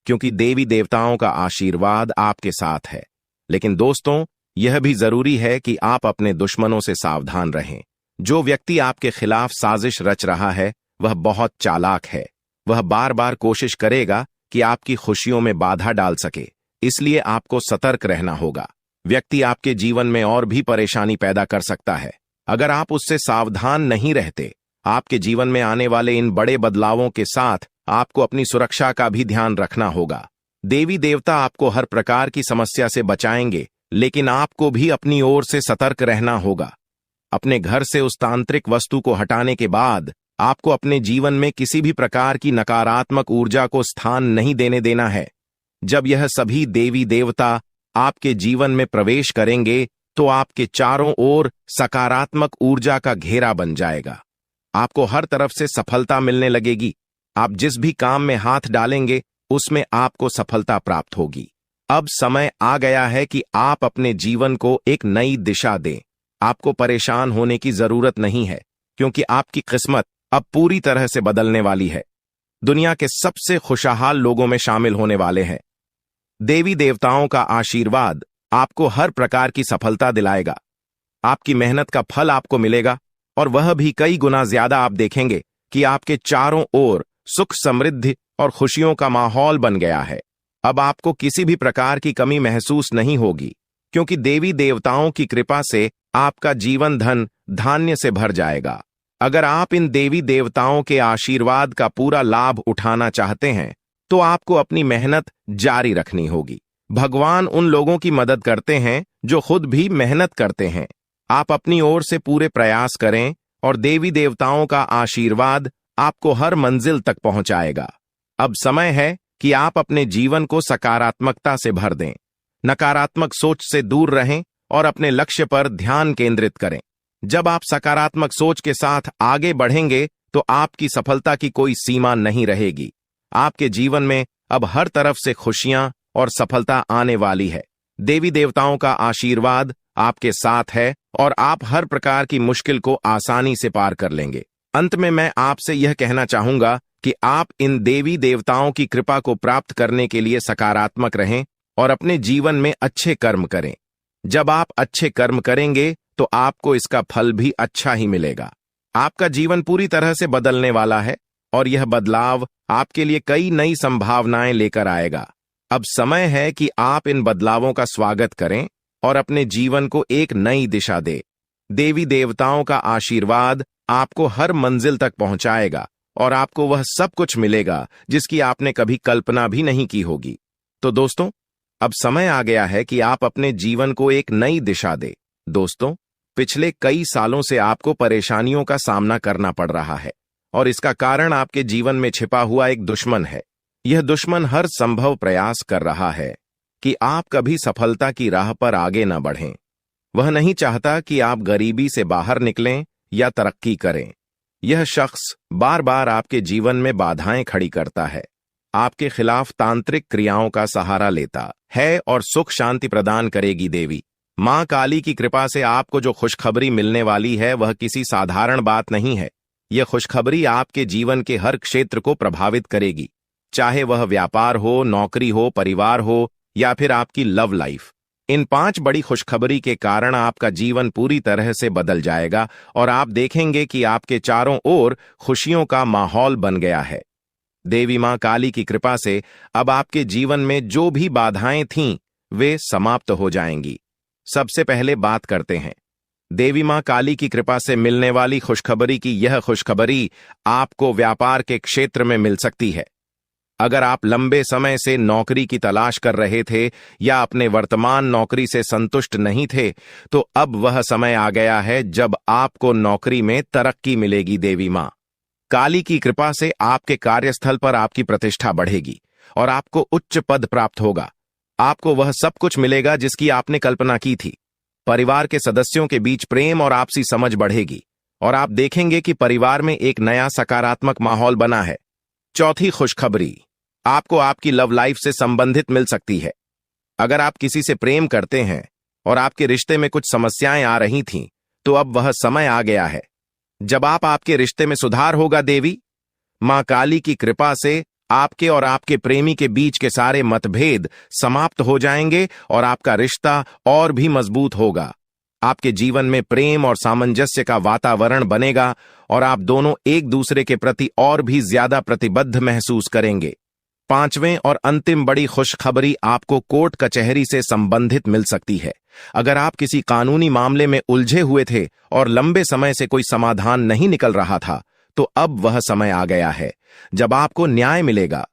क्योंकि देवी देवताओं का आशीर्वाद आपके साथ है। लेकिन दोस्तों, यह भी जरूरी है कि आप अपने दुश्मनों से सावधान रहें। जो व्यक्ति आपके खिलाफ साजिश रच रहा है, वह बहुत चालाक है। वह बार बार कोशिश करेगा कि आपकी खुशियों में बाधा डाल सके। इसलिए आपको सतर्क रहना होगा। व्यक्ति आपके जीवन में और भी परेशानी पैदा कर सकता है। अगर आप उससे सावधान नहीं रहते, आपके जीवन में आने वाले इन बड़े बदलावों के साथ आपको अपनी सुरक्षा का भी ध्यान रखना होगा। देवी देवता आपको हर प्रकार की समस्या से बचाएंगे, लेकिन आपको भी अपनी ओर से सतर्क रहना होगा। अपने घर से उस तांत्रिक वस्तु को हटाने के बाद आपको अपने जीवन में किसी भी प्रकार की नकारात्मक ऊर्जा को स्थान नहीं देने देना है। जब यह सभी देवी देवता आपके जीवन में प्रवेश करेंगे, तो आपके चारों ओर सकारात्मक ऊर्जा का घेरा बन जाएगा। आपको हर तरफ से सफलता मिलने लगेगी। आप जिस भी काम में हाथ डालेंगे, उसमें आपको सफलता प्राप्त होगी। अब समय आ गया है कि आप अपने जीवन को एक नई दिशा दें। आपको परेशान होने की जरूरत नहीं है, क्योंकि आपकी किस्मत अब पूरी तरह से बदलने वाली है। दुनिया के सबसे खुशहाल लोगों में शामिल होने वाले हैं। देवी देवताओं का आशीर्वाद आपको हर प्रकार की सफलता दिलाएगा। आपकी मेहनत का फल आपको मिलेगा और वह भी कई गुना ज्यादा। आप देखेंगे कि आपके चारों ओर सुख समृद्धि और खुशियों का माहौल बन गया है। अब आपको किसी भी प्रकार की कमी महसूस नहीं होगी, क्योंकि देवी देवताओं की कृपा से आपका जीवन धन धान्य से भर जाएगा। अगर आप इन देवी देवताओं के आशीर्वाद का पूरा लाभ उठाना चाहते हैं, तो आपको अपनी मेहनत जारी रखनी होगी। भगवान उन लोगों की मदद करते हैं जो खुद भी मेहनत करते हैं। आप अपनी ओर से पूरे प्रयास करें और देवी देवताओं का आशीर्वाद आपको हर मंजिल तक पहुंचाएगा। अब समय है कि आप अपने जीवन को सकारात्मकता से भर दें। नकारात्मक सोच से दूर रहें और अपने लक्ष्य पर ध्यान केंद्रित करें। जब आप सकारात्मक सोच के साथ आगे बढ़ेंगे, तो आपकी सफलता की कोई सीमा नहीं रहेगी। आपके जीवन में अब हर तरफ से खुशियां और सफलता आने वाली है। देवी देवताओं का आशीर्वाद आपके साथ है और आप हर प्रकार की मुश्किल को आसानी से पार कर लेंगे। अंत में मैं आपसे यह कहना चाहूंगा कि आप इन देवी देवताओं की कृपा को प्राप्त करने के लिए सकारात्मक रहें और अपने जीवन में अच्छे कर्म करें। जब आप अच्छे कर्म करेंगे, तो आपको इसका फल भी अच्छा ही मिलेगा। आपका जीवन पूरी तरह से बदलने वाला है और यह बदलाव आपके लिए कई नई संभावनाएं लेकर आएगा। अब समय है कि आप इन बदलावों का स्वागत करें और अपने जीवन को एक नई दिशा दें। देवी देवताओं का आशीर्वाद आपको हर मंजिल तक पहुंचाएगा और आपको वह सब कुछ मिलेगा जिसकी आपने कभी कल्पना भी नहीं की होगी। तो दोस्तों, अब समय आ गया है कि आप अपने जीवन को एक नई दिशा दें। दोस्तों, पिछले कई सालों से आपको परेशानियों का सामना करना पड़ रहा है और इसका कारण आपके जीवन में छिपा हुआ एक दुश्मन है। यह दुश्मन हर संभव प्रयास कर रहा है कि आप कभी सफलता की राह पर आगे न बढ़ें। वह नहीं चाहता कि आप गरीबी से बाहर निकलें या तरक्की करें। यह शख्स बार बार आपके जीवन में बाधाएं खड़ी करता है, आपके खिलाफ तांत्रिक क्रियाओं का सहारा लेता है और सुख शांति प्रदान करेगी देवी मां काली की कृपा से आपको जो खुशखबरी मिलने वाली है वह किसी साधारण बात नहीं है। यह खुशखबरी आपके जीवन के हर क्षेत्र को प्रभावित करेगी, चाहे वह व्यापार हो, नौकरी हो, परिवार हो या फिर आपकी लव लाइफ। इन 5 बड़ी खुशखबरी के कारण आपका जीवन पूरी तरह से बदल जाएगा और आप देखेंगे कि आपके चारों ओर खुशियों का माहौल बन गया है। देवी मां काली की कृपा से अब आपके जीवन में जो भी बाधाएं थीं वे समाप्त हो जाएंगी। सबसे पहले बात करते हैं देवी मां काली की कृपा से मिलने वाली खुशखबरी की। यह खुशखबरी आपको व्यापार के क्षेत्र में मिल सकती है। अगर आप लंबे समय से नौकरी की तलाश कर रहे थे या अपने वर्तमान नौकरी से संतुष्ट नहीं थे, तो अब वह समय आ गया है जब आपको नौकरी में तरक्की मिलेगी। देवी मां काली की कृपा से आपके कार्यस्थल पर आपकी प्रतिष्ठा बढ़ेगी और आपको उच्च पद प्राप्त होगा। आपको वह सब कुछ मिलेगा जिसकी आपने कल्पना की थी। परिवार के सदस्यों के बीच प्रेम और आपसी समझ बढ़ेगी और आप देखेंगे कि परिवार में एक नया सकारात्मक माहौल बना है। चौथी खुशखबरी आपको आपकी लव लाइफ से संबंधित मिल सकती है। अगर आप किसी से प्रेम करते हैं और आपके रिश्ते में कुछ समस्याएं आ रही थीं, तो अब वह समय आ गया है जब आपके रिश्ते में सुधार होगा। देवी मां काली की कृपा से आपके और आपके प्रेमी के बीच के सारे मतभेद समाप्त हो जाएंगे और आपका रिश्ता और भी मजबूत होगा। आपके जीवन में प्रेम और सामंजस्य का वातावरण बनेगा और आप दोनों एक दूसरे के प्रति और भी ज्यादा प्रतिबद्ध महसूस करेंगे। 5वें और अंतिम बड़ी खुशखबरी आपको कोर्ट कचहरी से संबंधित मिल सकती है। अगर आप किसी कानूनी मामले में उलझे हुए थे और लंबे समय से कोई समाधान नहीं निकल रहा था, तो अब वह समय आ गया है जब आपको न्याय मिलेगा।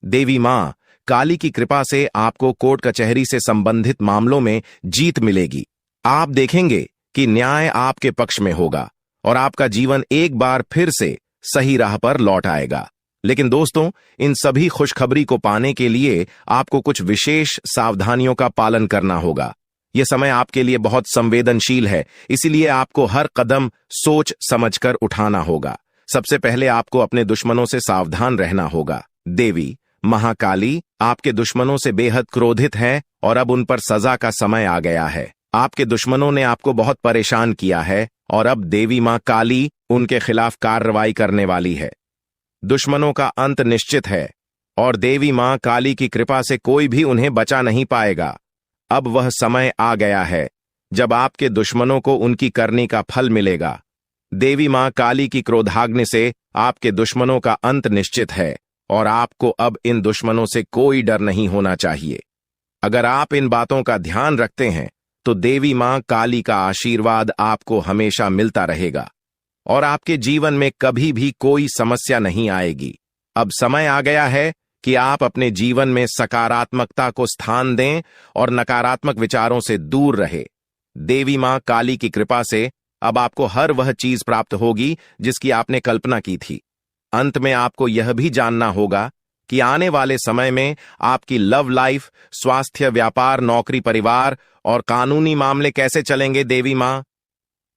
देवी मां काली की कृपा से आपको कोर्ट कचहरी से संबंधित मामलों में जीत मिलेगी। आप देखेंगे कि न्याय आपके पक्ष में होगा और आपका जीवन एक बार फिर से सही राह पर लौट आएगा। लेकिन दोस्तों, इन सभी खुशखबरी को पाने के लिए आपको कुछ विशेष सावधानियों का पालन करना होगा। यह समय आपके लिए बहुत संवेदनशील है, इसीलिए आपको हर कदम सोच समझकर उठाना होगा। सबसे पहले आपको अपने दुश्मनों से सावधान रहना होगा। देवी महाकाली आपके दुश्मनों से बेहद क्रोधित है और अब उन पर सजा का समय आ गया है। आपके दुश्मनों ने आपको बहुत परेशान किया है और अब देवी मां काली उनके खिलाफ कार्रवाई करने वाली है। दुश्मनों का अंत निश्चित है और देवी मां काली की कृपा से कोई भी उन्हें बचा नहीं पाएगा। अब वह समय आ गया है जब आपके दुश्मनों को उनकी करनी का फल मिलेगा। देवी मां काली की क्रोधाग्नि से आपके दुश्मनों का अंत निश्चित है और आपको अब इन दुश्मनों से कोई डर नहीं होना चाहिए। अगर आप इन बातों का ध्यान रखते हैं तो देवी मां काली का आशीर्वाद आपको हमेशा मिलता रहेगा और आपके जीवन में कभी भी कोई समस्या नहीं आएगी। अब समय आ गया है कि आप अपने जीवन में सकारात्मकता को स्थान दें और नकारात्मक विचारों से दूर रहे। देवी मां काली की कृपा से अब आपको हर वह चीज प्राप्त होगी जिसकी आपने कल्पना की थी। अंत में आपको यह भी जानना होगा कि आने वाले समय में आपकी लव लाइफ, स्वास्थ्य, व्यापार, नौकरी, परिवार और कानूनी मामले कैसे चलेंगे। देवी मां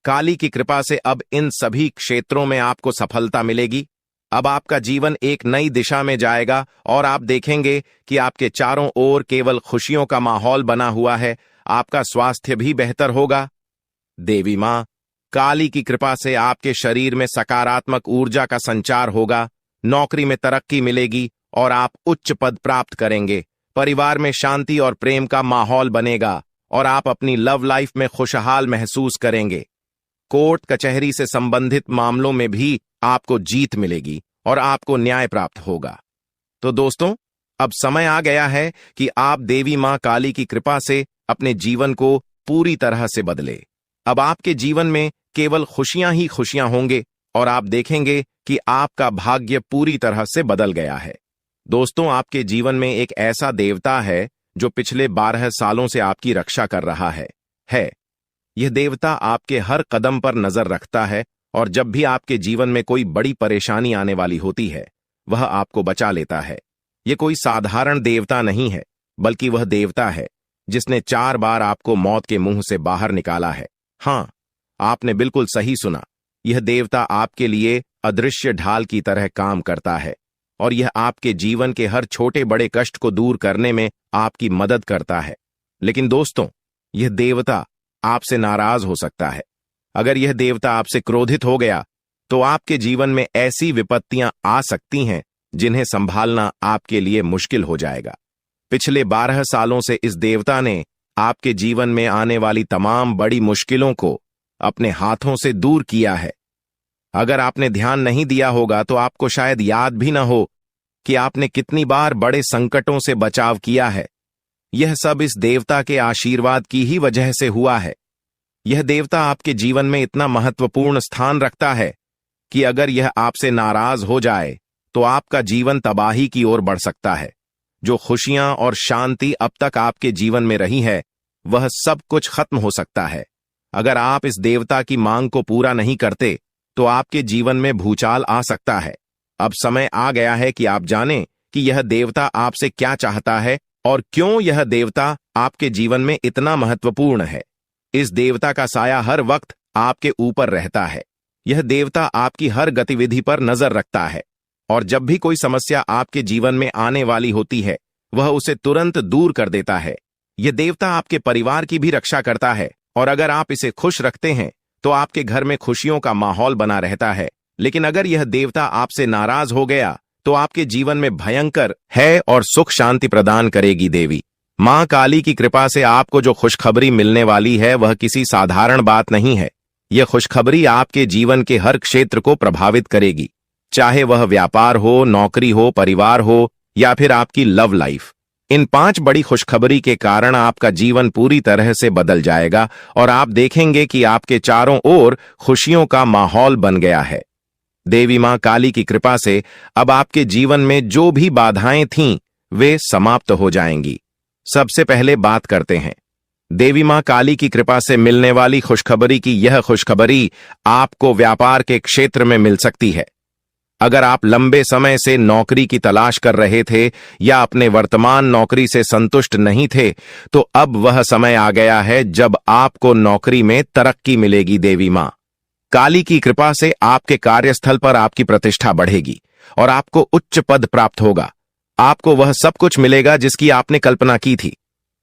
काली की कृपा से अब इन सभी क्षेत्रों में आपको सफलता मिलेगी। अब आपका जीवन एक नई दिशा में जाएगा और आप देखेंगे कि आपके चारों ओर केवल खुशियों का माहौल बना हुआ है। आपका स्वास्थ्य भी बेहतर होगा। देवी मां काली की कृपा से आपके शरीर में सकारात्मक ऊर्जा का संचार होगा, नौकरी में तरक्की मिलेगी और आप उच्च पद प्राप्त करेंगे। परिवार में शांति और प्रेम का माहौल बनेगा और आप अपनी लव लाइफ में खुशहाल महसूस करेंगे। कोर्ट कचहरी से संबंधित मामलों में भी आपको जीत मिलेगी और आपको न्याय प्राप्त होगा। तो दोस्तों, अब समय आ गया है कि आप देवी मां काली की कृपा से अपने जीवन को पूरी तरह से बदले। अब आपके जीवन में केवल खुशियां ही खुशियां होंगे और आप देखेंगे कि आपका भाग्य पूरी तरह से बदल गया है। दोस्तों, आपके जीवन में एक ऐसा देवता है जो पिछले 12 सालों से आपकी रक्षा कर रहा है। यह देवता आपके हर कदम पर नजर रखता है और जब भी आपके जीवन में कोई बड़ी परेशानी आने वाली होती है, वह आपको बचा लेता है। यह कोई साधारण देवता नहीं है, बल्कि वह देवता है जिसने 4 बार आपको मौत के मुंह से बाहर निकाला है। हां, आपने बिल्कुल सही सुना। यह देवता आपके लिए अदृश्य ढाल की तरह काम करता है और यह आपके जीवन के हर छोटे बड़े कष्ट को दूर करने में आपकी मदद करता है। लेकिन दोस्तों, यह देवता आपसे नाराज हो सकता है। अगर यह देवता आपसे क्रोधित हो गया तो आपके जीवन में ऐसी विपत्तियां आ सकती हैं जिन्हें संभालना आपके लिए मुश्किल हो जाएगा। पिछले 12 सालों से इस देवता ने आपके जीवन में आने वाली तमाम बड़ी मुश्किलों को अपने हाथों से दूर किया है। अगर आपने ध्यान नहीं दिया होगा तो आपको शायद याद भी न हो कि आपने कितनी बार बड़े संकटों से बचाव किया है। यह सब इस देवता के आशीर्वाद की ही वजह से हुआ है। यह देवता आपके जीवन में इतना महत्वपूर्ण स्थान रखता है कि अगर यह आपसे नाराज हो जाए तो आपका जीवन तबाही की ओर बढ़ सकता है। जो खुशियां और शांति अब तक आपके जीवन में रही है, वह सब कुछ खत्म हो सकता है। अगर आप इस देवता की मांग को पूरा नहीं करते तो आपके जीवन में भूचाल आ सकता है। अब समय आ गया है कि आप जानें कि यह देवता आपसे क्या चाहता है और क्यों यह देवता आपके जीवन में इतना महत्वपूर्ण है। इस देवता का साया हर वक्त आपके ऊपर रहता है। यह देवता आपकी हर गतिविधि पर नजर रखता है और जब भी कोई समस्या आपके जीवन में आने वाली होती है, वह उसे तुरंत दूर कर देता है। यह देवता आपके परिवार की भी रक्षा करता है और अगर आप इसे खुश रखते हैं तो आपके घर में खुशियों का माहौल बना रहता है। लेकिन अगर यह देवता आपसे नाराज हो गया तो आपके जीवन में भयंकर है और सुख शांति प्रदान करेगी। देवी मां काली की कृपा से आपको जो खुशखबरी मिलने वाली है वह किसी साधारण बात नहीं है। यह खुशखबरी आपके जीवन के हर क्षेत्र को प्रभावित करेगी, चाहे वह व्यापार हो, नौकरी हो, परिवार हो या फिर आपकी लव लाइफ। इन 5 बड़ी खुशखबरी के कारण आपका जीवन पूरी तरह से बदल जाएगा और आप देखेंगे कि आपके चारों ओर खुशियों का माहौल बन गया है। देवी मां काली की कृपा से अब आपके जीवन में जो भी बाधाएं थीं, वे समाप्त हो जाएंगी। सबसे पहले बात करते हैं देवी मां काली की कृपा से मिलने वाली खुशखबरी की। यह खुशखबरी आपको व्यापार के क्षेत्र में मिल सकती है। अगर आप लंबे समय से नौकरी की तलाश कर रहे थे या अपने वर्तमान नौकरी से संतुष्ट नहीं थे, तो अब वह समय आ गया है जब आपको नौकरी में तरक्की मिलेगी। देवी मां काली की कृपा से आपके कार्यस्थल पर आपकी प्रतिष्ठा बढ़ेगी और आपको उच्च पद प्राप्त होगा। आपको वह सब कुछ मिलेगा जिसकी आपने कल्पना की थी।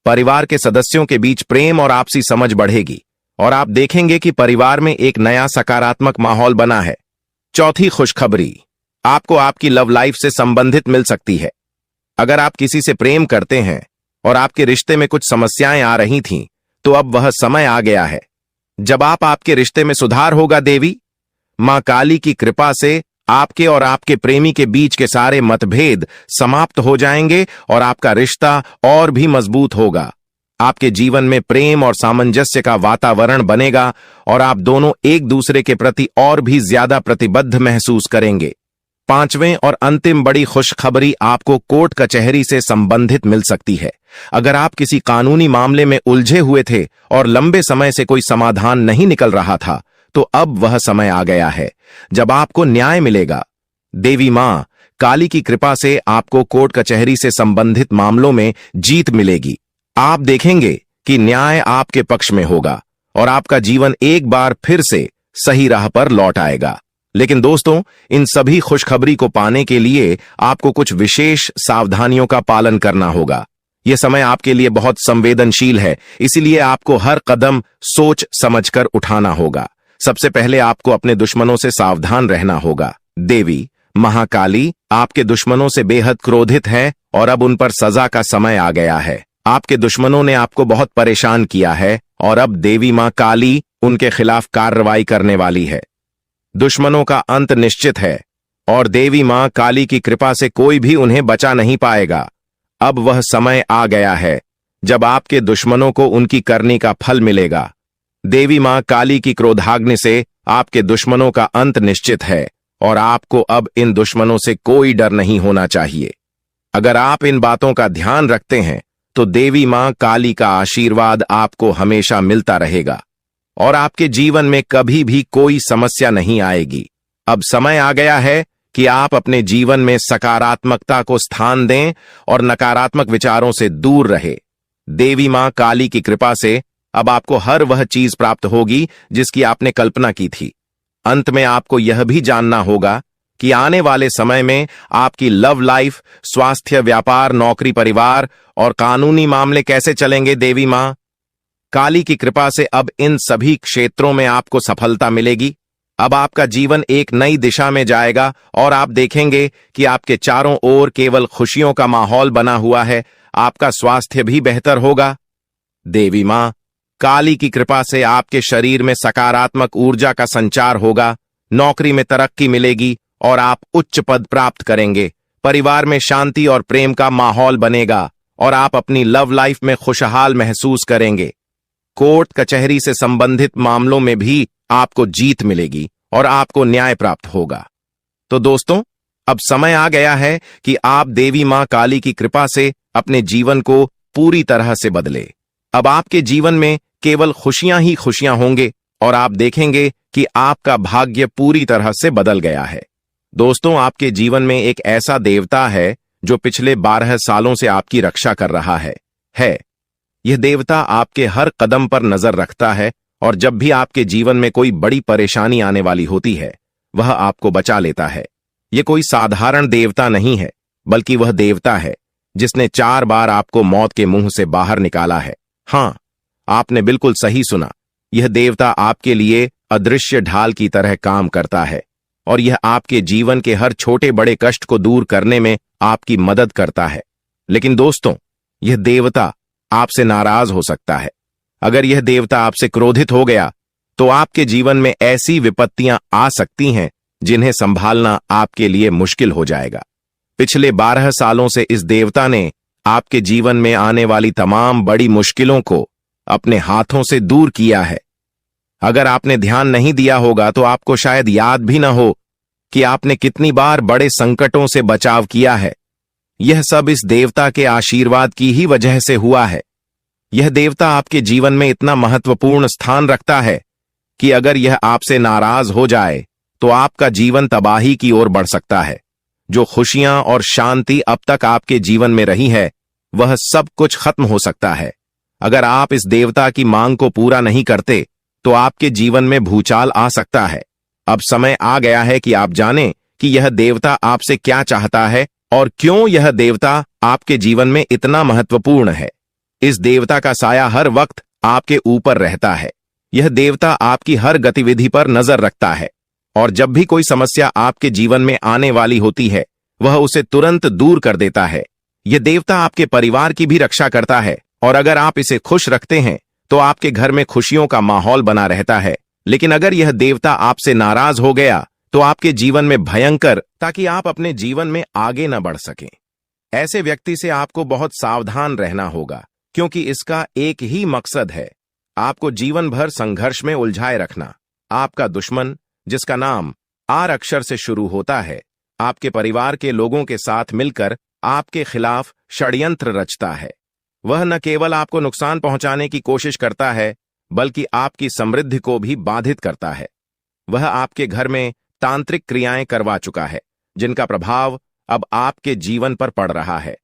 परिवार के सदस्यों के बीच प्रेम और आपसी समझ बढ़ेगी और आप देखेंगे कि परिवार में एक नया सकारात्मक माहौल बना है। चौथी खुशखबरी आपको आपकी लव लाइफ से संबंधित मिल सकती है। अगर आप किसी से प्रेम करते हैं और आपके रिश्ते में कुछ समस्याएं आ रही थीं, तो अब वह समय आ गया है जब आपके रिश्ते में सुधार होगा। देवी मां काली की कृपा से आपके और आपके प्रेमी के बीच के सारे मतभेद समाप्त हो जाएंगे और आपका रिश्ता और भी मजबूत होगा। आपके जीवन में प्रेम और सामंजस्य का वातावरण बनेगा और आप दोनों एक दूसरे के प्रति और भी ज्यादा प्रतिबद्ध महसूस करेंगे। 5वें और अंतिम बड़ी खुशखबरी आपको कोर्ट कचहरी से संबंधित मिल सकती है। अगर आप किसी कानूनी मामले में उलझे हुए थे और लंबे समय से कोई समाधान नहीं निकल रहा था, तो अब वह समय आ गया है जब आपको न्याय मिलेगा। देवी मां काली की कृपा से आपको कोर्ट कचहरी से संबंधित मामलों में जीत मिलेगी। आप देखेंगे कि न्याय आपके पक्ष में होगा और आपका जीवन एक बार फिर से सही राह पर लौट आएगा। लेकिन दोस्तों, इन सभी खुशखबरी को पाने के लिए आपको कुछ विशेष सावधानियों का पालन करना होगा। यह समय आपके लिए बहुत संवेदनशील है, इसीलिए आपको हर कदम सोच समझकर उठाना होगा। सबसे पहले आपको अपने दुश्मनों से सावधान रहना होगा। देवी महाकाली आपके दुश्मनों से बेहद क्रोधित है और अब उन पर सजा का समय आ गया है। आपके दुश्मनों ने आपको बहुत परेशान किया है और अब देवी मां काली उनके खिलाफ कार्रवाई करने वाली है। दुश्मनों का अंत निश्चित है और देवी मां काली की कृपा से कोई भी उन्हें बचा नहीं पाएगा। अब वह समय आ गया है जब आपके दुश्मनों को उनकी करनी का फल मिलेगा। देवी मां काली की क्रोधाग्नि से आपके दुश्मनों का अंत निश्चित है और आपको अब इन दुश्मनों से कोई डर नहीं होना चाहिए। अगर आप इन बातों का ध्यान रखते हैं तो देवी मां काली का आशीर्वाद आपको हमेशा मिलता रहेगा और आपके जीवन में कभी भी कोई समस्या नहीं आएगी। अब समय आ गया है कि आप अपने जीवन में सकारात्मकता को स्थान दें और नकारात्मक विचारों से दूर रहे। देवी मां काली की कृपा से अब आपको हर वह चीज प्राप्त होगी जिसकी आपने कल्पना की थी। अंत में आपको यह भी जानना होगा कि आने वाले समय में आपकी लव लाइफ, स्वास्थ्य, व्यापार, नौकरी, परिवार और कानूनी मामले कैसे चलेंगे। देवी मां काली की कृपा से अब इन सभी क्षेत्रों में आपको सफलता मिलेगी। अब आपका जीवन एक नई दिशा में जाएगा और आप देखेंगे कि आपके चारों ओर केवल खुशियों का माहौल बना हुआ है। आपका स्वास्थ्य भी बेहतर होगा। देवी मां काली की कृपा से आपके शरीर में सकारात्मक ऊर्जा का संचार होगा, नौकरी में तरक्की मिलेगी और आप उच्च पद प्राप्त करेंगे। परिवार में शांति और प्रेम का माहौल बनेगा और आप अपनी लव लाइफ में खुशहाल महसूस करेंगे। कोर्ट कचहरी से संबंधित मामलों में भी आपको जीत मिलेगी और आपको न्याय प्राप्त होगा। तो दोस्तों, अब समय आ गया है कि आप देवी मां काली की कृपा से अपने जीवन को पूरी तरह से बदले। अब आपके जीवन में केवल खुशियां ही खुशियां होंगे और आप देखेंगे कि आपका भाग्य पूरी तरह से बदल गया है। दोस्तों, आपके जीवन में एक ऐसा देवता है जो पिछले 12 सालों से आपकी रक्षा कर रहा है। यह देवता आपके हर कदम पर नजर रखता है और जब भी आपके जीवन में कोई बड़ी परेशानी आने वाली होती है, वह आपको बचा लेता है। यह कोई साधारण देवता नहीं है, बल्कि वह देवता है जिसने 4 बार आपको मौत के मुंह से बाहर निकाला है। हां, आपने बिल्कुल सही सुना। यह देवता आपके लिए अदृश्य ढाल की तरह काम करता है और यह आपके जीवन के हर छोटे बड़े कष्ट को दूर करने में आपकी मदद करता है। लेकिन दोस्तों, यह देवता आपसे नाराज हो सकता है। अगर यह देवता आपसे क्रोधित हो गया तो आपके जीवन में ऐसी विपत्तियां आ सकती हैं जिन्हें संभालना आपके लिए मुश्किल हो जाएगा। पिछले 12 सालों से इस देवता ने आपके जीवन में आने वाली तमाम बड़ी मुश्किलों को अपने हाथों से दूर किया है। अगर आपने ध्यान नहीं दिया होगा तो आपको शायद याद भी न हो कि आपने कितनी बार बड़े संकटों से बचाव किया है। यह सब इस देवता के आशीर्वाद की ही वजह से हुआ है। यह देवता आपके जीवन में इतना महत्वपूर्ण स्थान रखता है कि अगर यह आपसे नाराज हो जाए तो आपका जीवन तबाही की ओर बढ़ सकता है। जो खुशियां और शांति अब तक आपके जीवन में रही है, वह सब कुछ खत्म हो सकता है। अगर आप इस देवता की मांग को पूरा नहीं करते तो आपके जीवन में भूचाल आ सकता है। अब समय आ गया है कि आप जानें कि यह देवता आपसे क्या चाहता है और क्यों यह देवता आपके जीवन में इतना महत्वपूर्ण है। इस देवता का साया हर वक्त आपके ऊपर रहता है। यह देवता आपकी हर गतिविधि पर नजर रखता है और जब भी कोई समस्या आपके जीवन में आने वाली होती है, वह उसे तुरंत दूर कर देता है। यह देवता आपके परिवार की भी रक्षा करता है और अगर आप इसे खुश रखते हैं तो आपके घर में खुशियों का माहौल बना रहता है। लेकिन अगर यह देवता आपसे नाराज हो गया तो आपके जीवन में भयंकर, ताकि आप अपने जीवन में आगे न बढ़ सकें। ऐसे व्यक्ति से आपको बहुत सावधान रहना होगा, क्योंकि इसका एक ही मकसद है, आपको जीवन भर संघर्ष में उलझाए रखना। आपका दुश्मन, जिसका नाम आर अक्षर से शुरू होता है, आपके परिवार के लोगों के साथ मिलकर आपके खिलाफ षड्यंत्र रचता है। वह न केवल आपको नुकसान पहुंचाने की कोशिश करता है, बल्कि आपकी समृद्धि को भी बाधित करता है। वह आपके घर में तांत्रिक क्रियाएं करवा चुका है, जिनका प्रभाव अब आपके जीवन पर पड़ रहा है।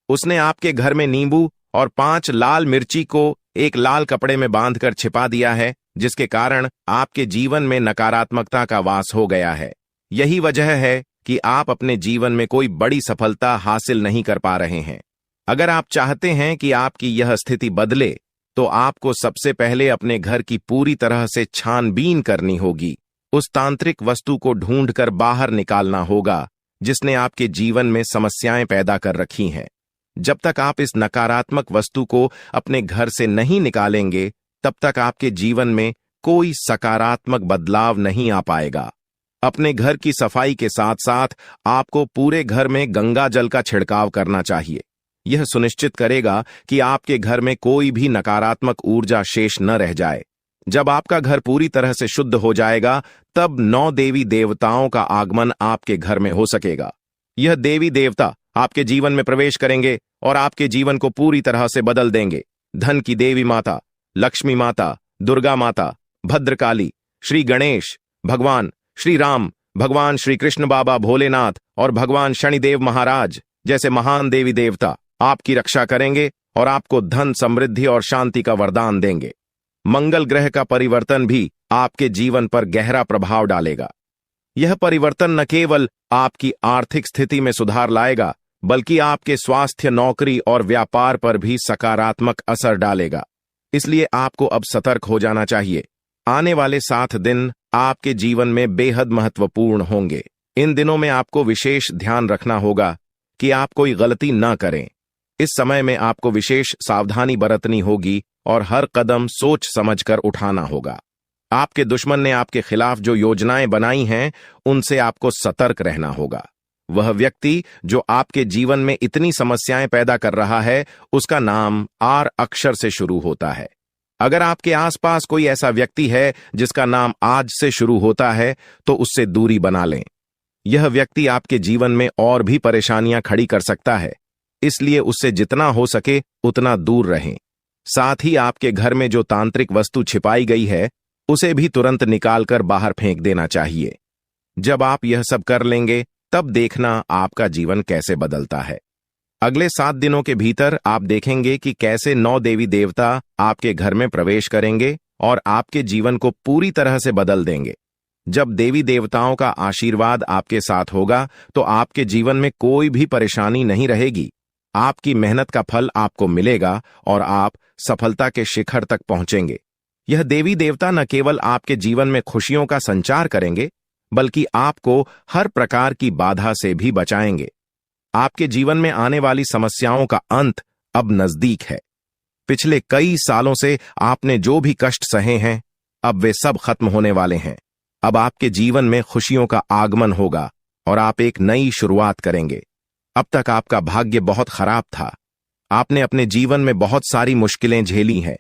उसने आपके घर में नींबू और 5 लाल मिर्ची को एक लाल कपड़े में बांधकर छिपा दिया है, जिसके कारण आपके जीवन में नकारात्मकता का वास हो गया है। यही वजह है कि आप अपने जीवन में कोई बड़ी सफलता हासिल नहीं कर पा रहे हैं। अगर आप चाहते हैं कि आपकी यह स्थिति बदले, तो आपको सबसे पहले अपने घर की पूरी तरह से छानबीन करनी होगी। उस तांत्रिक वस्तु को ढूंढकर बाहर निकालना होगा जिसने आपके जीवन में समस्याएं पैदा कर रखी हैं। जब तक आप इस नकारात्मक वस्तु को अपने घर से नहीं निकालेंगे, तब तक आपके जीवन में कोई सकारात्मक बदलाव नहीं आ पाएगा। अपने घर की सफाई के साथ साथ आपको पूरे घर में गंगा जल का छिड़काव करना चाहिए। यह सुनिश्चित करेगा कि आपके घर में कोई भी नकारात्मक ऊर्जा शेष न रह जाए। जब आपका घर पूरी तरह से शुद्ध हो जाएगा, तब 9 देवी देवताओं का आगमन आपके घर में हो सकेगा। यह देवी देवता आपके जीवन में प्रवेश करेंगे और आपके जीवन को पूरी तरह से बदल देंगे। धन की देवी माता, लक्ष्मी माता, दुर्गा माता, भद्रकाली, श्री गणेश, भगवान श्री राम, भगवान श्री कृष्ण बाबा भोलेनाथ और भगवान शनिदेव महाराज जैसे महान देवी देवता आपकी रक्षा करेंगे और आपको धन, समृद्धि और शांति का वरदान देंगे। मंगल ग्रह का परिवर्तन भी आपके जीवन पर गहरा प्रभाव डालेगा। यह परिवर्तन न केवल आपकी आर्थिक स्थिति में सुधार लाएगा, बल्कि आपके स्वास्थ्य, नौकरी और व्यापार पर भी सकारात्मक असर डालेगा। इसलिए आपको अब सतर्क हो जाना चाहिए। आने वाले 7 दिन आपके जीवन में बेहद महत्वपूर्ण होंगे। इन दिनों में आपको विशेष ध्यान रखना होगा कि आप कोई गलती न करें। इस समय में आपको विशेष सावधानी बरतनी होगी और हर कदम सोच समझकर उठाना होगा। आपके दुश्मन ने आपके खिलाफ जो योजनाएं बनाई हैं, उनसे आपको सतर्क रहना होगा। वह व्यक्ति जो आपके जीवन में इतनी समस्याएं पैदा कर रहा है, उसका नाम आर अक्षर से शुरू होता है। अगर आपके आसपास कोई ऐसा व्यक्ति है जिसका नाम आज से शुरू होता है, तो उससे दूरी बना लें। यह व्यक्ति आपके जीवन में और भी परेशानियां खड़ी कर सकता है, इसलिए उससे जितना हो सके उतना दूर रहें। साथ ही आपके घर में जो तांत्रिक वस्तु छिपाई गई है, उसे भी तुरंत निकालकर बाहर फेंक देना चाहिए। जब आप यह सब कर लेंगे, तब देखना आपका जीवन कैसे बदलता है। अगले 7 दिनों के भीतर आप देखेंगे कि कैसे 9 देवी देवता आपके घर में प्रवेश करेंगे और आपके जीवन को पूरी तरह से बदल देंगे। जब देवी देवताओं का आशीर्वाद आपके साथ होगा, तो आपके जीवन में कोई भी परेशानी नहीं रहेगी। आपकी मेहनत का फल आपको मिलेगा और आप सफलता के शिखर तक पहुंचेंगे। यह देवी देवता न केवल आपके जीवन में खुशियों का संचार करेंगे, बल्कि आपको हर प्रकार की बाधा से भी बचाएंगे। आपके जीवन में आने वाली समस्याओं का अंत अब नजदीक है। पिछले कई सालों से आपने जो भी कष्ट सहे हैं, अब वे सब खत्म होने वाले हैं। अब आपके जीवन में खुशियों का आगमन होगा और आप एक नई शुरुआत करेंगे। अब तक आपका भाग्य बहुत खराब था। आपने अपने जीवन में बहुत सारी मुश्किलें झेली हैं,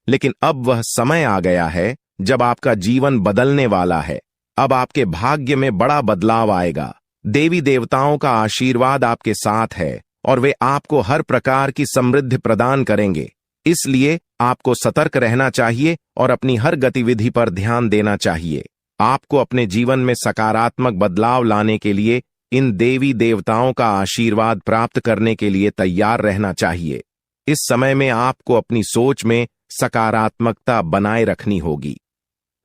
लेकिन अब वह समय आ गया है जब आपका जीवन बदलने वाला है। अब आपके भाग्य में बड़ा बदलाव आएगा। देवी देवताओं का आशीर्वाद आपके साथ है और वे आपको हर प्रकार की समृद्धि प्रदान करेंगे। इसलिए आपको सतर्क रहना चाहिए और अपनी हर गतिविधि पर ध्यान देना चाहिए। आपको अपने जीवन में सकारात्मक बदलाव लाने के लिए इन देवी देवताओं का आशीर्वाद प्राप्त करने के लिए तैयार रहना चाहिए। इस समय में आपको अपनी सोच में सकारात्मकता बनाए रखनी होगी।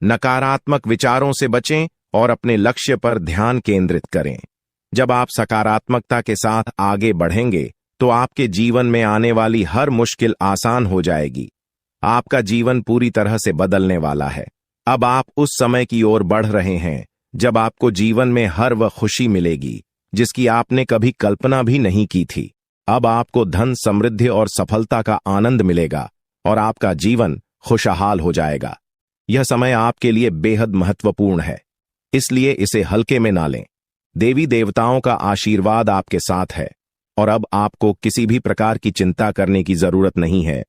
नकारात्मक विचारों से बचें और अपने लक्ष्य पर ध्यान केंद्रित करें। जब आप सकारात्मकता के साथ आगे बढ़ेंगे, तो आपके जीवन में आने वाली हर मुश्किल आसान हो जाएगी। आपका जीवन पूरी तरह से बदलने वाला है। अब आप उस समय की ओर बढ़ रहे हैं जब आपको जीवन में हर वह खुशी मिलेगी जिसकी आपने कभी कल्पना भी नहीं की थी। अब आपको धन, समृद्धि और सफलता का आनंद मिलेगा और आपका जीवन खुशहाल हो जाएगा। यह समय आपके लिए बेहद महत्वपूर्ण है, इसलिए इसे हल्के में ना लें। देवी देवताओं का आशीर्वाद आपके साथ है और अब आपको किसी भी प्रकार की चिंता करने की जरूरत नहीं है।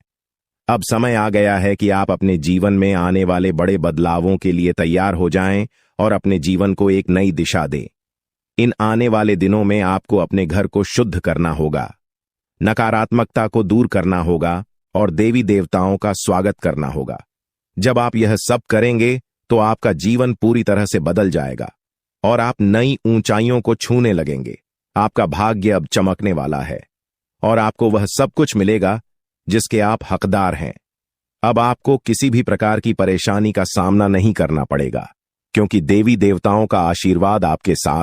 अब समय आ गया है कि आप अपने जीवन में आने वाले बड़े बदलावों के लिए तैयार हो जाएं और अपने जीवन को एक नई दिशा दें। इन आने वाले दिनों में आपको अपने घर को शुद्ध करना होगा, नकारात्मकता को दूर करना होगा और देवी देवताओं का स्वागत करना होगा। जब आप यह सब करेंगे, तो आपका जीवन पूरी तरह से बदल जाएगा और आप नई ऊंचाइयों को छूने लगेंगे। आपका भाग्य अब चमकने वाला है और आपको वह सब कुछ मिलेगा जिसके आप हकदार हैं। अब आपको किसी भी प्रकार की परेशानी का सामना नहीं करना पड़ेगा, क्योंकि देवी देवताओं का आशीर्वाद आपके साथ